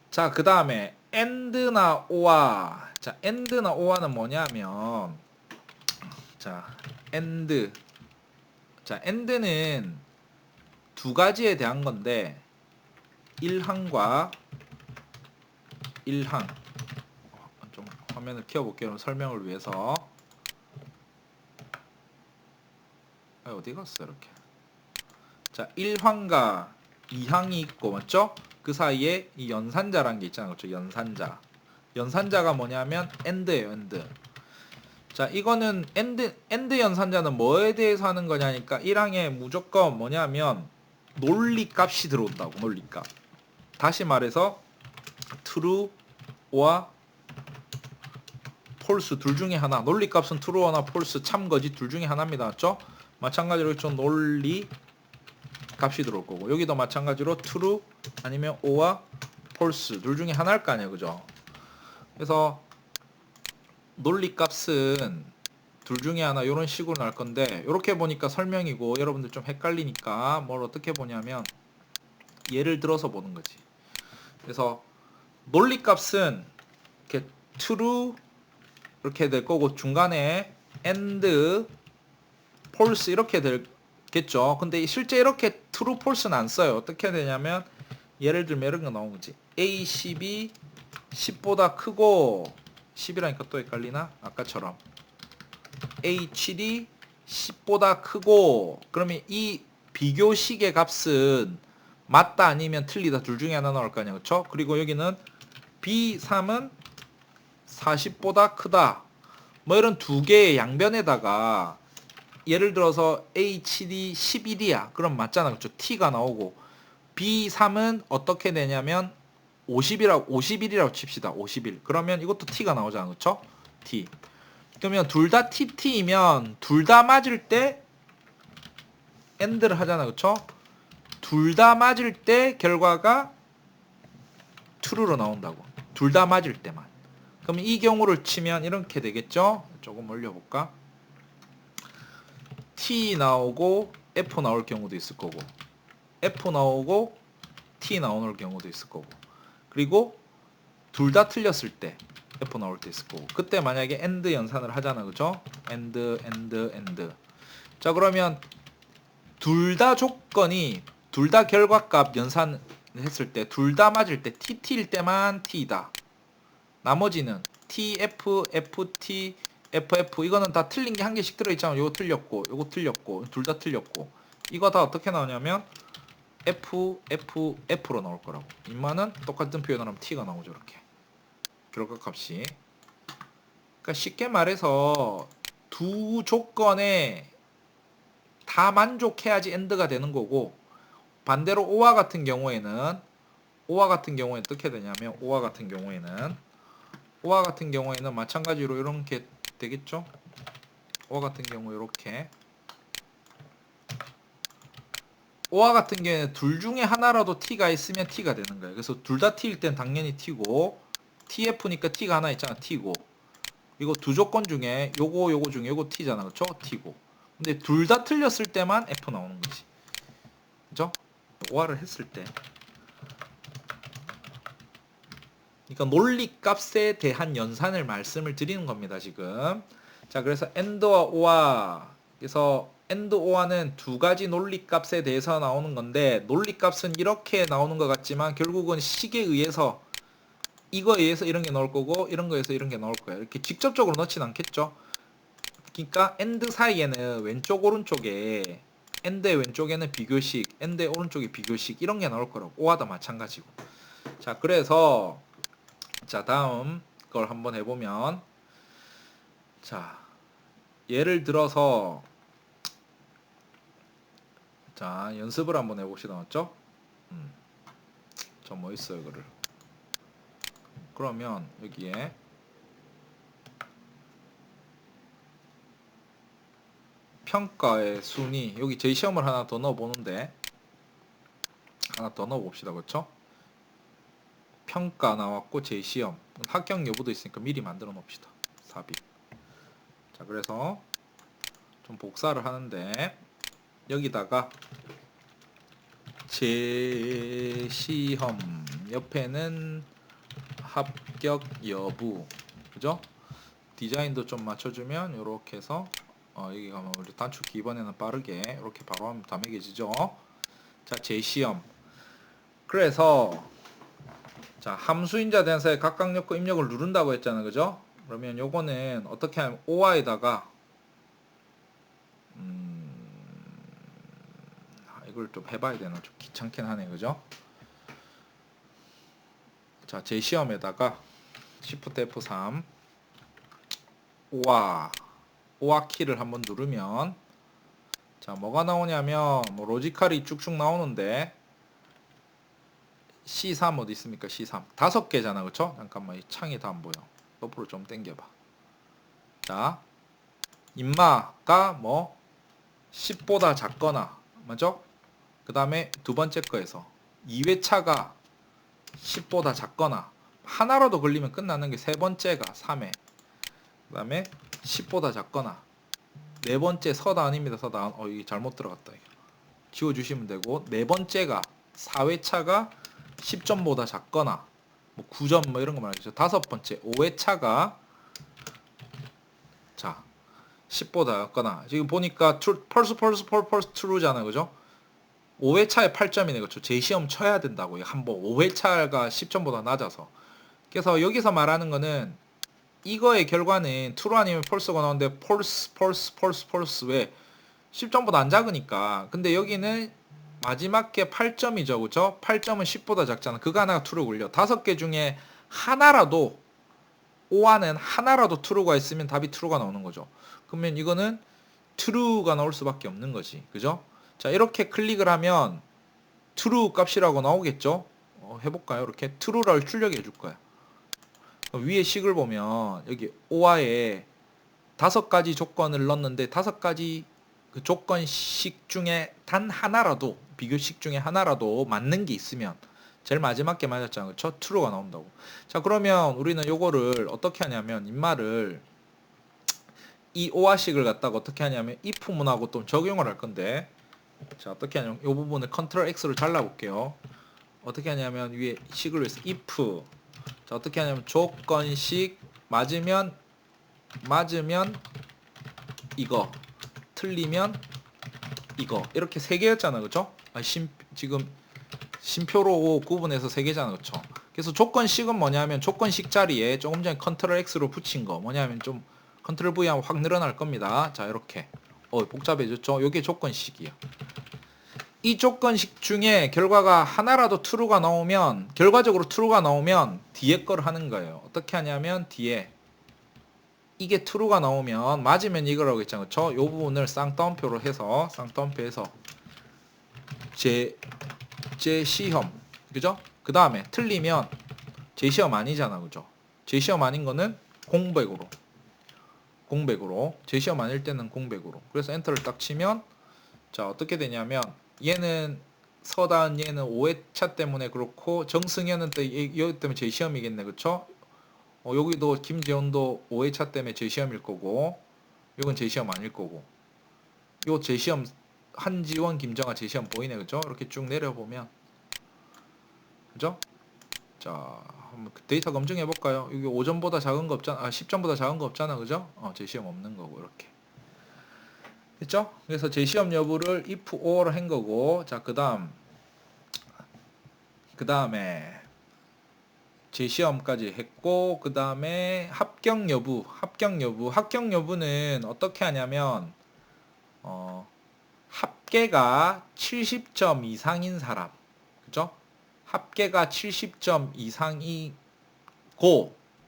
B: 자, 그다음에 and나 or. 자, and나 or는 뭐냐면 자, and. 자, and는 두 가지에 대한 건데 1항과 1항. 좀 화면을 키워 볼게요. 설명을 위해서. 어디 갔어 이렇게. 자 1항과 2항이 있고 맞죠? 그 사이에 이 연산자라는 게 있잖아요. 그렇죠? 연산자가 뭐냐면 AND예요. AND. 자 이거는 AND 연산자는 뭐에 대해서 하는 거냐니까 1항에 무조건 뭐냐면 논리값이 들어온다고. 논리값. 다시 말해서 true와 false 둘 중에 하나. 논리값은 true나 false 참거짓 둘 중에 하나입니다. 맞죠? 마찬가지로 좀 논리 값이 들어올 거고 여기도 마찬가지로 true 아니면 or와 false 둘 중에 하나일 거 아니에요. 그죠? 그래서 논리 값은 둘 중에 하나 이런 식으로 날 건데 이렇게 보니까 설명이고 여러분들 좀 헷갈리니까 뭘 어떻게 보냐면 예를 들어서 보는 거지. 그래서 논리 값은 이렇게 true 이렇게 될 거고 중간에 and false 이렇게 되겠죠. 근데 실제 이렇게 true false는 안 써요. 어떻게 되냐면 예를 들면 이런 거 나온 거지. A10이 10보다 크고 10이라니까 또 헷갈리나? 아까처럼 A7이 10보다 크고 그러면 이 비교식의 값은 맞다 아니면 틀리다 둘 중에 하나 나올 거 아니야. 그쵸? 그리고 여기는 B3은 40보다 크다. 뭐 이런 두 개의 양변에다가 예를 들어서 A7이 11이야. 그럼 맞잖아. 그쵸? T가 나오고 B3은 어떻게 되냐면 51이라고 칩시다. 51. 그러면 이것도 T가 나오잖아. 그쵸? T. 그러면 둘 다 TT이면 둘 다 맞을 때 AND를 하잖아. 그쵸? 둘 다 맞을 때 결과가 true로 나온다고. 둘 다 맞을 때만. 그럼 이 경우를 치면 이렇게 되겠죠? 조금 올려볼까? T 나오고 F 나올 경우도 있을 거고 F 나오고 T 나오는 경우도 있을 거고 그리고 둘 다 틀렸을 때 F 나올 때 있을 거고 그때 만약에 AND 연산을 하잖아. 그죠? AND 자 그러면 둘 다 조건이 둘 다 결과값 연산했을 때 둘 다 맞을 때 TT일 때만 T다. 나머지는 TF, FT, FF 이거는 다 틀린 게 한 개씩 들어있잖아. 요거 틀렸고 요거 틀렸고 둘 다 틀렸고 이거 다 어떻게 나오냐면 F, F, F로 나올 거라고. 인마는 똑같은 표현을 하면 T가 나오죠. 이렇게 결과값이. 그러니까 쉽게 말해서 두 조건에 다 만족해야지 AND가 되는 거고 반대로 O와 같은 경우에는 어떻게 되냐면 O와 같은 경우에는 마찬가지로 이렇게 되겠죠? O와 같은 경우 이렇게 O와 같은 경우에는 둘 중에 하나라도 T가 있으면 T가 되는 거예요. 그래서 둘 다 T일 땐 당연히 T고 TF니까 T가 하나 있잖아. T고 이거 두 조건 중에 요거 중에 요거 T잖아. 그쵸? T고 근데 둘 다 틀렸을 때만 F 나오는 거지. 그죠? 오화를 했을 때 그러니까 논리값에 대한 연산을 말씀을 드리는 겁니다. 지금 자 그래서 AND와 OR 그래서 AND OR는 두 가지 논리값에 대해서 나오는 건데 논리값은 이렇게 나오는 것 같지만 결국은 식에 의해서 이거에 의해서 이런 게 나올 거고 이런 거에서 이런 게 나올 거예요. 이렇게 직접적으로 넣진 않겠죠. 그러니까 AND 사이에는 왼쪽 오른쪽에 AND의 왼쪽에는 비교식 AND의 오른쪽에 비교식 이런 게 나올 거라고. OR도 마찬가지고. 자 그래서 자 다음 걸 한번 해보면 자 예를 들어서 자 연습을 한번 해봅시다. 맞죠? 저 뭐 있어요 그를 그러면 여기에 평가의 순위 여기 저희 시험을 하나 더 넣어보는데 하나 더 넣어봅시다. 그렇죠? 평가 나왔고 제시험 합격 여부도 있으니까 미리 만들어 놓읍시다. 삽입. 자 그래서 좀 복사를 하는데 여기다가 제시험 옆에는 합격 여부 그죠? 디자인도 좀 맞춰주면 이렇게 해서 여기 가면 우리 단축키 이번에는 빠르게 이렇게 바로 하면 다 매겨지죠. 자 제시험 그래서 자 함수인자 대한사의 각각 엮고 입력을 누른다고 했잖아. 그죠? 그러면 요거는 어떻게 하면 OR에다가 이걸 좀 해봐야 되나 좀 귀찮긴 하네. 그죠? 자 제시험에다가 Shift F3 OR 키를 한번 누르면 자 뭐가 나오냐면 뭐 로지컬이 쭉쭉 나오는데 C3 어디 있습니까? C3 다섯 개잖아. 그쵸? 잠깐만 이 창이 다 안 보여. 옆으로 좀 당겨봐. 자 인마가 뭐 10보다 작거나 맞죠? 그 다음에 두 번째 거에서 2회차가 10보다 작거나 하나라도 걸리면 끝나는 게 세 번째가 3회 그 다음에 10보다 작거나 네 번째 서다운입니다. 서다운 이게 잘못 들어갔다. 지워주시면 되고 네 번째가 4회차가 10점보다 작거나 뭐 9점 뭐 이런 거 말이죠. 다섯 번째 5회차가 자 10보다 작거나 지금 보니까 펄스 true잖아요. 그죠? 5회차에 8점이네. 그렇죠. 재시험 쳐야 된다고요. 한번 5회차가 10점보다 낮아서. 그래서 여기서 말하는 거는 이거의 결과는 true 아니면 false가 나오는데 false 왜 10점보다 안 작으니까. 근데 여기는 마지막 게 8점이죠. 그죠? 8점은 10보다 작잖아. 그거 하나가 true를 굴려. 5개 중에 하나라도 오안은 하나라도 true가 있으면 답이 true가 나오는 거죠. 그러면 이거는 true가 나올 수밖에 없는 거지. 그죠? 자, 이렇게 클릭을 하면 true 값이라고 나오겠죠? 해볼까요? 이렇게 true를 출력해 줄 거야. 위에 식을 보면 여기 오아에 5가지 조건을 넣었는데 5가지 그 조건식 중에 단 하나라도 비교식 중에 하나라도 맞는 게 있으면 제일 마지막 게 맞았잖아요. 그쵸? true가 나온다고. 자, 그러면 우리는 요거를 어떻게 하냐면 인말을 이 오아식을 갖다가 어떻게 하냐면 if 문하고 또 적용을 할 건데, 자, 어떻게 하냐면 이 부분을 컨트롤 X로 잘라 볼게요. 어떻게 하냐면 위에 식을 위해서 if, 자, 어떻게 하냐면 조건식 맞으면 이거, 틀리면 이거, 이렇게 3개였잖아. 그쵸? 지금 심표로 구분해서 3개잖아. 그쵸? 그래서 조건식은 뭐냐면 조건식 자리에 조금 전에 컨트롤 X로 붙인 거 뭐냐면 좀 컨트롤 V 하면 확 늘어날 겁니다. 자, 이렇게 복잡해졌죠? 요게 조건식이야. 이 조건식 중에 결과가 하나라도 true가 나오면, 결과적으로 true가 나오면 뒤에 걸 하는 거예요. 어떻게 하냐면 뒤에 이게 true가 나오면 맞으면 이거라고 했잖아요. 그쵸? 요 부분을 쌍따옴표로 해서 쌍따옴표에서 제 시험, 그죠? 그 다음에 틀리면 제 시험 아니잖아. 그죠? 제 시험 아닌 거는 공백으로 제 시험 아닐 때는 공백으로. 그래서 엔터를 딱 치면 자, 어떻게 되냐면 얘는 서단, 얘는 5회차 때문에 그렇고 정승현은 또 여기 때문에 제 시험이겠네. 그쵸? 여기도 김재훈도 5회차 때문에 제 시험일 거고, 이건 제 시험 아닐 거고, 요 제 시험 한지원, 김정아 제 시험 보이네. 그죠? 이렇게 쭉 내려보면, 그죠? 자, 한번 데이터 검증해 볼까요? 여기 5점보다 작은 거 없잖아. 10점보다 작은 거 없잖아. 그죠? 제 시험 없는 거고. 이렇게 됐죠? 그래서 제 시험 여부를 if or로 한 거고, 자, 그 다음에 제 시험까지 했고, 그 다음에 합격 여부는 어떻게 하냐면 합계가 70점 이상인 사람, 그죠? 합계가 70점 이상이고,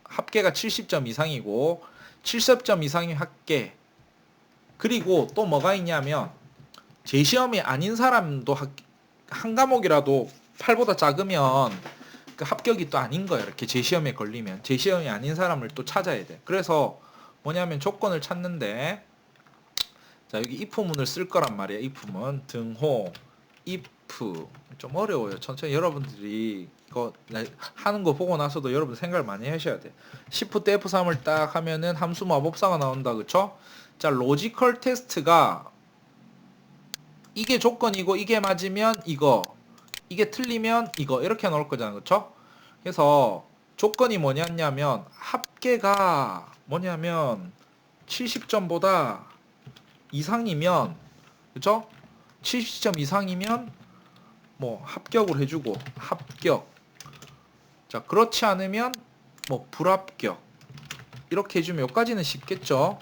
B: 합계가 70점 이상이고 70점 이상이 합계. 그리고 또 뭐가 있냐면 재시험이 아닌 사람도 한 과목이라도 8보다 작으면 그 합격이 또 아닌 거예요. 이렇게 재시험에 걸리면 재시험이 아닌 사람을 또 찾아야 돼. 그래서 뭐냐면 조건을 찾는데, 자, 여기 if문을 쓸 거란 말이야. if문 등호 if 좀 어려워요. 천천히 여러분들이 이거 하는 거 보고 나서도 여러분 생각을 많이 하셔야 돼. Shift F3을 딱 하면은 함수 마법사가 나온다. 그쵸? 자, 로지컬 테스트가 이게 조건이고 이게 맞으면 이거, 이게 틀리면 이거, 이렇게 나올 거잖아. 그쵸? 그래서 조건이 뭐냐면 합계가 뭐냐면 70점보다 이상이면, 그쵸? 70점 이상이면 뭐 합격을 해주고, 합격. 자, 그렇지 않으면 뭐 불합격, 이렇게 해주면 여기까지는 쉽겠죠?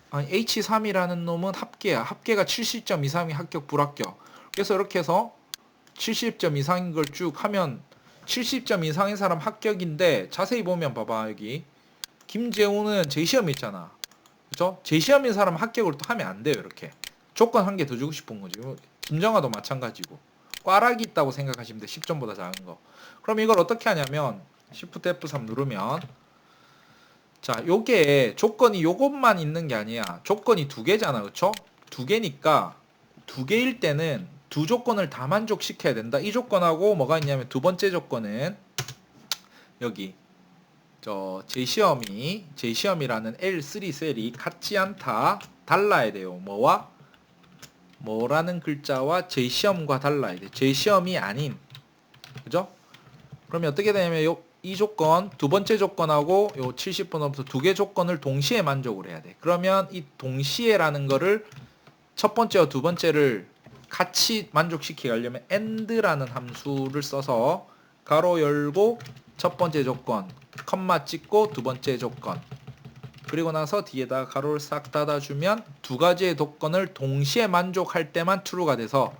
B: 아니, H3이라는 놈은 합계야. 합계가 70점 이상이 합격, 불합격. 그래서 이렇게 해서 70점 이상인 걸 쭉 하면 70점 이상인 사람 합격인데, 자세히 보면 봐봐. 여기 김재훈은 재시험 있잖아. 그죠? 재시험인 사람 합격을 또 하면 안 돼요. 이렇게 조건 한 개 더 주고 싶은 거지. 김정아도 마찬가지고 꽈락이 있다고 생각하시면 돼. 10점보다 작은 거. 그럼 이걸 어떻게 하냐면 Shift F3 누르면, 자, 요게 조건이 요것만 있는 게 아니야. 조건이 2개잖아. 그쵸? 2개니까 2개일 때는 두 조건을 다 만족시켜야 된다. 이 조건하고 뭐가 있냐면 두 번째 조건은 여기 제시험이라는 L3 셀이 같지 않다. 달라야 돼요. 뭐라는 글자와 제시험과 달라야 돼. 제시험이 아닌. 그죠? 그러면 어떻게 되냐면 이 조건, 두 번째 조건하고 요 70분부터 2개 조건을 동시에 만족을 해야 돼. 그러면 이 동시에라는 거를 첫 번째와 두 번째를 같이 만족시키게 하려면 and라는 함수를 써서 가로 열고 첫 번째 조건, 컴마 찍고 두 번째 조건, 그리고 나서 뒤에다 가로를 싹 닫아주면 두 가지의 조건을 동시에 만족할 때만 true가 돼서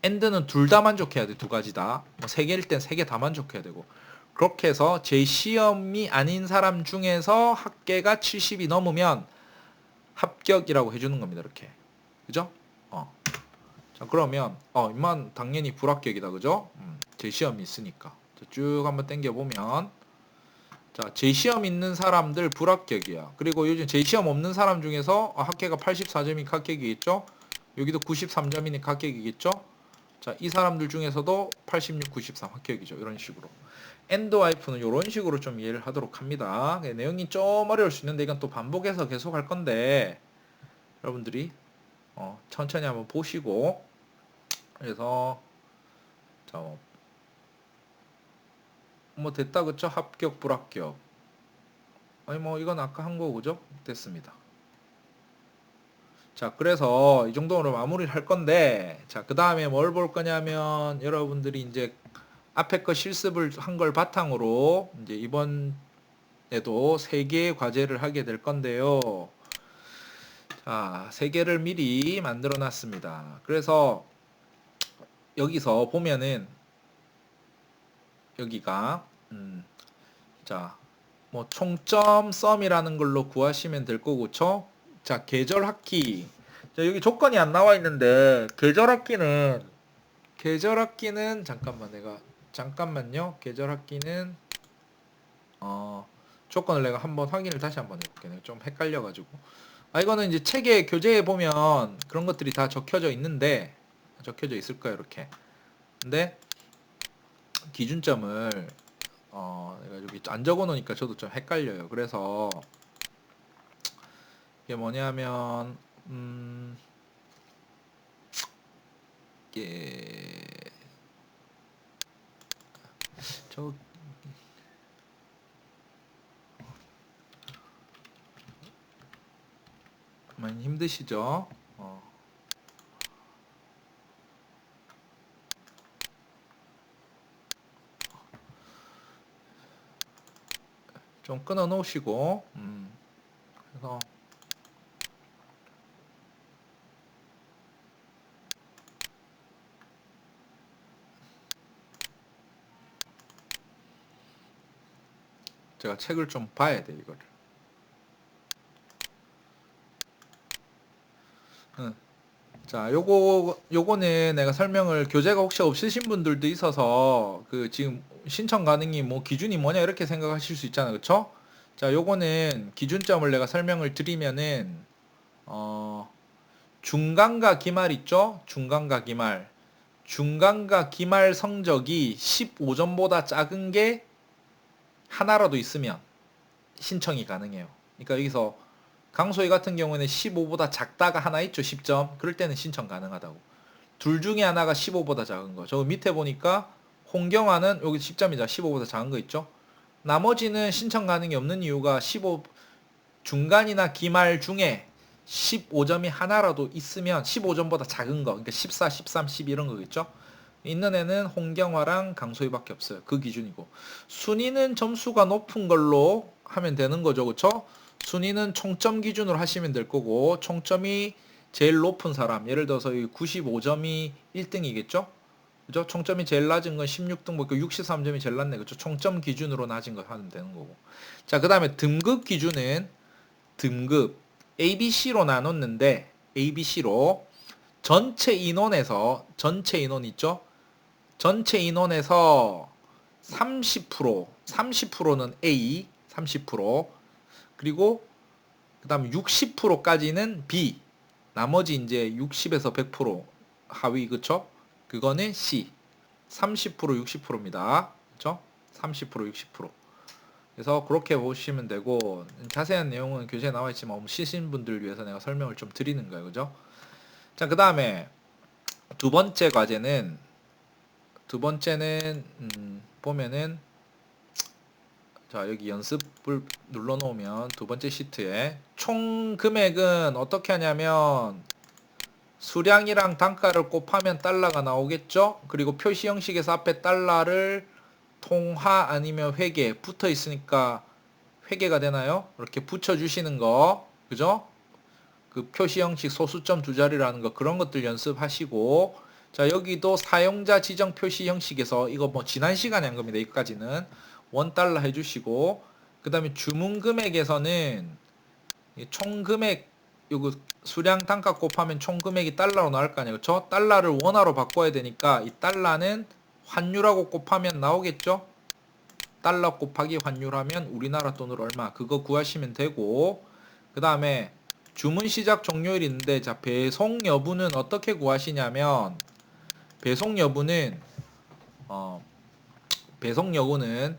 B: and는 둘 다 만족해야 돼. 두 가지 다. 뭐 세 개일 땐 세 개 다 만족해야 되고. 그렇게 해서 제 시험이 아닌 사람 중에서 합계가 70이 넘으면 합격이라고 해주는 겁니다. 이렇게. 그죠? 자, 그러면 이만 당연히 불합격이다. 그죠? 제 시험이 있으니까. 자, 쭉 한번 당겨보면 자, 제 시험 있는 사람들 불합격이야. 그리고 요즘 제 시험 없는 사람 중에서 합계가 84점이니까 합격이겠죠? 여기도 93점이니까 합격이겠죠? 자, 이 사람들 중에서도 86, 93 합격이죠. 이런 식으로. and if는 이런 식으로 좀 이해를 하도록 합니다. 내용이 좀 어려울 수 있는데 이건 또 반복해서 계속 할 건데 여러분들이 천천히 한번 보시고 그래서 자, 뭐 됐다 그쵸? 합격 불합격. 아니 뭐 이건 아까 한 거 그죠? 됐습니다. 자, 그래서 이 정도로 마무리를 할 건데 자, 그 다음에 뭘 볼 거냐면 여러분들이 이제 앞에 거 실습을 한 걸 바탕으로 이제 이번에도 3개의 과제를 하게 될 건데요. 자, 3개를 미리 만들어 놨습니다. 그래서 여기서 보면은 여기가 자, 뭐 총점 썸이라는 걸로 구하시면 될 거고, 그쵸? 자, 계절 학기. 자, 여기 조건이 안 나와 있는데 계절 학기는 잠깐만요. 계절 학기는 조건을 내가 한번 확인을 다시 한번 해볼게요. 내가 좀 헷갈려 가지고. 이거는 이제 책에 교재에 보면 그런 것들이 다 적혀져 있는데 적혀져 있을 거예요, 이렇게. 근데 기준점을 내가 여기 안 적어 놓으니까 저도 좀 헷갈려요. 그래서 이게 뭐냐면 이게 저 많이 힘드시죠? 좀 끊어 놓으시고 그래서 제가 책을 좀 봐야 돼 이거를. 자, 요거는 내가 설명을 교재가 혹시 없으신 분들도 있어서 그 지금 신청 가능이 뭐 기준이 뭐냐 이렇게 생각하실 수 있잖아요. 그쵸? 자, 요거는 기준점을 내가 설명을 드리면은 중간과 기말 있죠? 중간과 기말 성적이 15점보다 작은 게 하나라도 있으면 신청이 가능해요. 그러니까 여기서 강소희 같은 경우에는 15보다 작다가 하나 있죠. 10점. 그럴 때는 신청 가능하다고. 둘 중에 하나가 15보다 작은 거. 저 밑에 보니까 홍경화는 여기 10점이죠. 15보다 작은 거 있죠. 나머지는 신청 가능이 없는 이유가 15 중간이나 기말 중에 15점이 하나라도 있으면 15점보다 작은 거. 그러니까 14, 13, 12 이런 거겠죠. 있는 애는 홍경화랑 강소희밖에 없어요. 그 기준이고. 순위는 점수가 높은 걸로 하면 되는 거죠. 그렇죠? 순위는 총점 기준으로 하시면 될 거고 총점이 제일 높은 사람 예를 들어서 95점이 1등이겠죠? 그죠? 총점이 제일 낮은 건 16등 뭐 63점이 제일 낮네. 그죠? 총점 기준으로 낮은 거 하면 되는 거고. 자, 그다음에 등급 기준은 등급 ABC로 나눴는데 ABC로 전체 인원에서 전체 인원 있죠? 전체 인원에서 30%는 A 30% 그리고 그 다음에 60%까지는 B 나머지 이제 60에서 100% 하위 그쵸? 그거는 C 30% 60%입니다. 그쵸? 30% 60% 그래서 그렇게 보시면 되고 자세한 내용은 교재에 나와 있지만 없으신 분들 위해서 내가 설명을 좀 드리는 거예요. 그죠? 자, 그 다음에 두 번째는 보면은 자, 여기 연습을 눌러 놓으면 두 번째 시트에 총 금액은 어떻게 하냐면 수량이랑 단가를 곱하면 달러가 나오겠죠? 그리고 표시 형식에서 앞에 달러를 통화 아니면 회계 붙어 있으니까 회계가 되나요? 이렇게 붙여 주시는 거. 그죠? 그 표시 형식 소수점 두 자리라는 거 그런 것들 연습하시고 자 여기도 사용자 지정 표시 형식에서 이거 뭐 지난 시간에 한 겁니다. 여기까지는 $1 해주시고 그 다음에 주문 금액에서는 총 금액 요거 수량 단가 곱하면 총 금액이 달러로 나올 거 아니에요. 그렇죠? 달러를 원화로 바꿔야 되니까 이 달러는 환율하고 곱하면 나오겠죠? 달러 곱하기 환율하면 우리나라 돈으로 얼마 그거 구하시면 되고 그 다음에 주문 시작 종료일 있는데 자 배송 여부는 어떻게 구하시냐면 배송 여부는 배송 여부는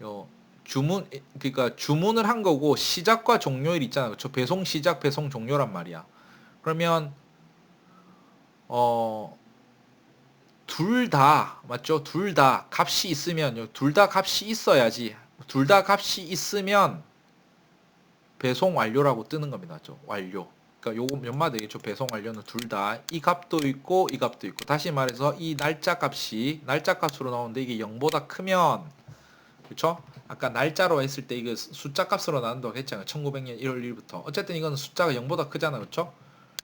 B: 요 주문 그러니까 주문을 한 거고 시작과 종료일 있잖아요. 그렇죠? 배송 시작 배송 종료란 말이야. 그러면 둘 다 맞죠? 둘 다 값이 있으면 둘 다 값이 있어야지. 둘 다 값이 있으면 배송 완료라고 뜨는 겁니다. 맞죠? 완료. 그러니까 요거 몇마 되겠죠? 배송 완료는 둘 다 이 값도 있고 이 값도 있고 다시 말해서 이 날짜 값이 날짜 값으로 나오는데 이게 0보다 크면 그렇죠? 아까 날짜로 했을 때 이거 숫자 값으로 나온다고 했잖아요. 1900년 1월 1일부터. 어쨌든 이거는 숫자가 0보다 크잖아요. 그렇죠?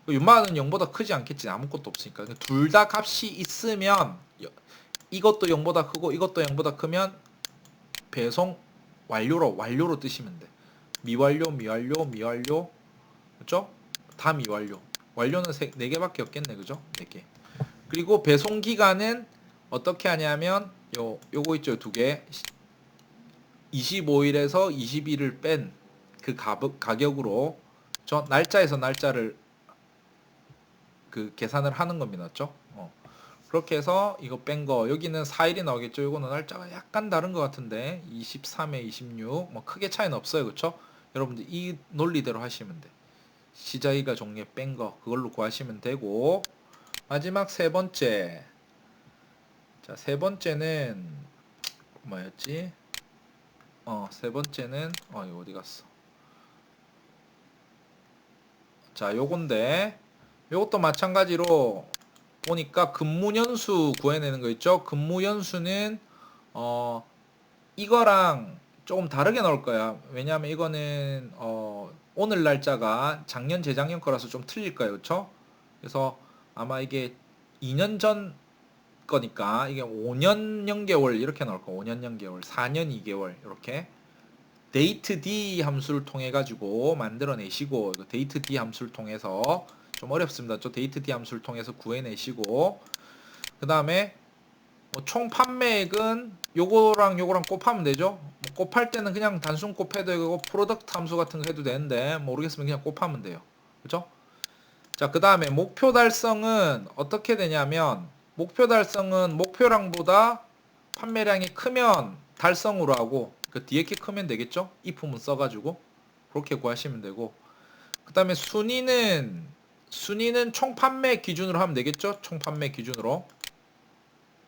B: 윤마는 0보다 크지 않겠지. 아무것도 없으니까. 둘 다 값이 있으면 이것도 0보다 크고 이것도 0보다 크면 배송 완료로 뜨시면 돼. 미완료, 미완료, 미완료. 그렇죠? 다 미완료. 완료는 4개밖에 없겠네. 그죠? 4개. 그리고 배송 기간은 어떻게 하냐면 요거 있죠. 2개. 25일에서 20일을 뺀 그 가격으로 저 날짜에서 날짜를 그 계산을 하는 겁니다. 맞죠? 그렇게 해서 이거 뺀 거 여기는 4일이 나오겠죠. 이거는 날짜가 약간 다른 것 같은데 23에 26 뭐 크게 차이는 없어요. 그렇죠? 여러분들 이 논리대로 하시면 돼. 시작일과 종료에 뺀 거 그걸로 구하시면 되고 마지막 세 번째 자 세 번째는 뭐였지? 세 번째는 이거 어디 갔어? 자 요건데 요것도 마찬가지로 보니까 근무연수 구해내는 거 있죠? 근무연수는 이거랑 조금 다르게 나올 거야. 왜냐하면 이거는 오늘 날짜가 작년 재작년 거라서 좀 틀릴 거예요. 그렇죠? 그래서 아마 이게 2년 전 거니까 이게 5년 0개월 이렇게 나올 거. 5년 0개월, 4년 2개월 이렇게 데이트 D 함수를 통해 가지고 만들어내시고 데이트 D 함수를 통해서 좀 어렵습니다. 저 데이트 D 함수를 통해서 구해내시고 그 다음에 총 판매액은 요거랑 요거랑 곱하면 되죠. 곱할 때는 그냥 단순 곱해도 되고 프로덕트 함수 같은 거 해도 되는데 모르겠으면 그냥 곱하면 돼요. 그죠? 자, 그 다음에 목표 달성은 어떻게 되냐면 목표 달성은 목표량보다 판매량이 크면 달성으로 하고 그 뒤에 게 크면 되겠죠? if문 써가지고 그렇게 구하시면 되고 그 다음에 순위는 총 판매 기준으로 하면 되겠죠? 총 판매 기준으로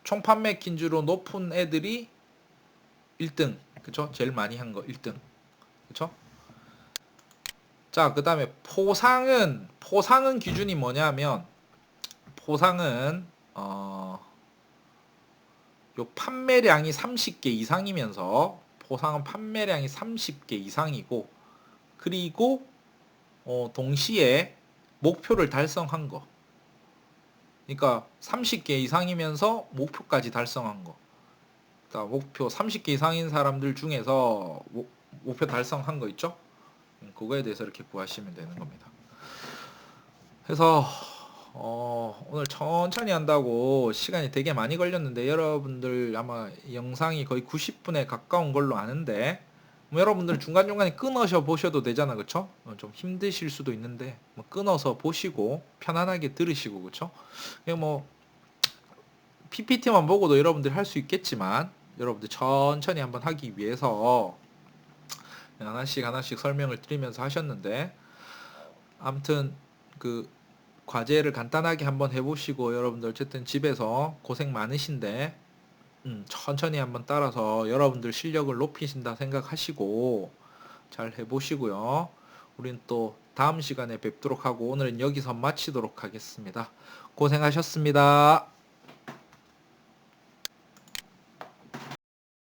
B: 총 판매 기준으로 높은 애들이 1등 그쵸? 제일 많이 한 거 1등 그쵸? 자, 그 다음에 포상은 기준이 뭐냐면 포상은 요 판매량이 30개 이상이면서 포상은 판매량이 30개 이상이고 그리고 동시에 목표를 달성한 거. 그러니까 30개 이상이면서 목표까지 달성한 거. 그러니까 목표 30개 이상인 사람들 중에서 목표 달성한 거 있죠? 그거에 대해서 이렇게 구하시면 되는 겁니다. 그래서 오늘 천천히 한다고 시간이 되게 많이 걸렸는데 여러분들 아마 영상이 거의 90분에 가까운 걸로 아는데 뭐 여러분들 중간중간에 끊어서 보셔도 되잖아. 그쵸? 좀 힘드실 수도 있는데 뭐 끊어서 보시고 편안하게 들으시고 그쵸? 그냥 뭐 PPT만 보고도 여러분들이 할 수 있겠지만 여러분들 천천히 한번 하기 위해서 하나씩 설명을 드리면서 하셨는데 아무튼 그 과제를 간단하게 한번 해보시고 여러분들 어쨌든 집에서 고생 많으신데 천천히 한번 따라서 여러분들 실력을 높이신다 생각하시고 잘 해보시고요. 우린 또 다음 시간에 뵙도록 하고 오늘은 여기서 마치도록 하겠습니다. 고생하셨습니다.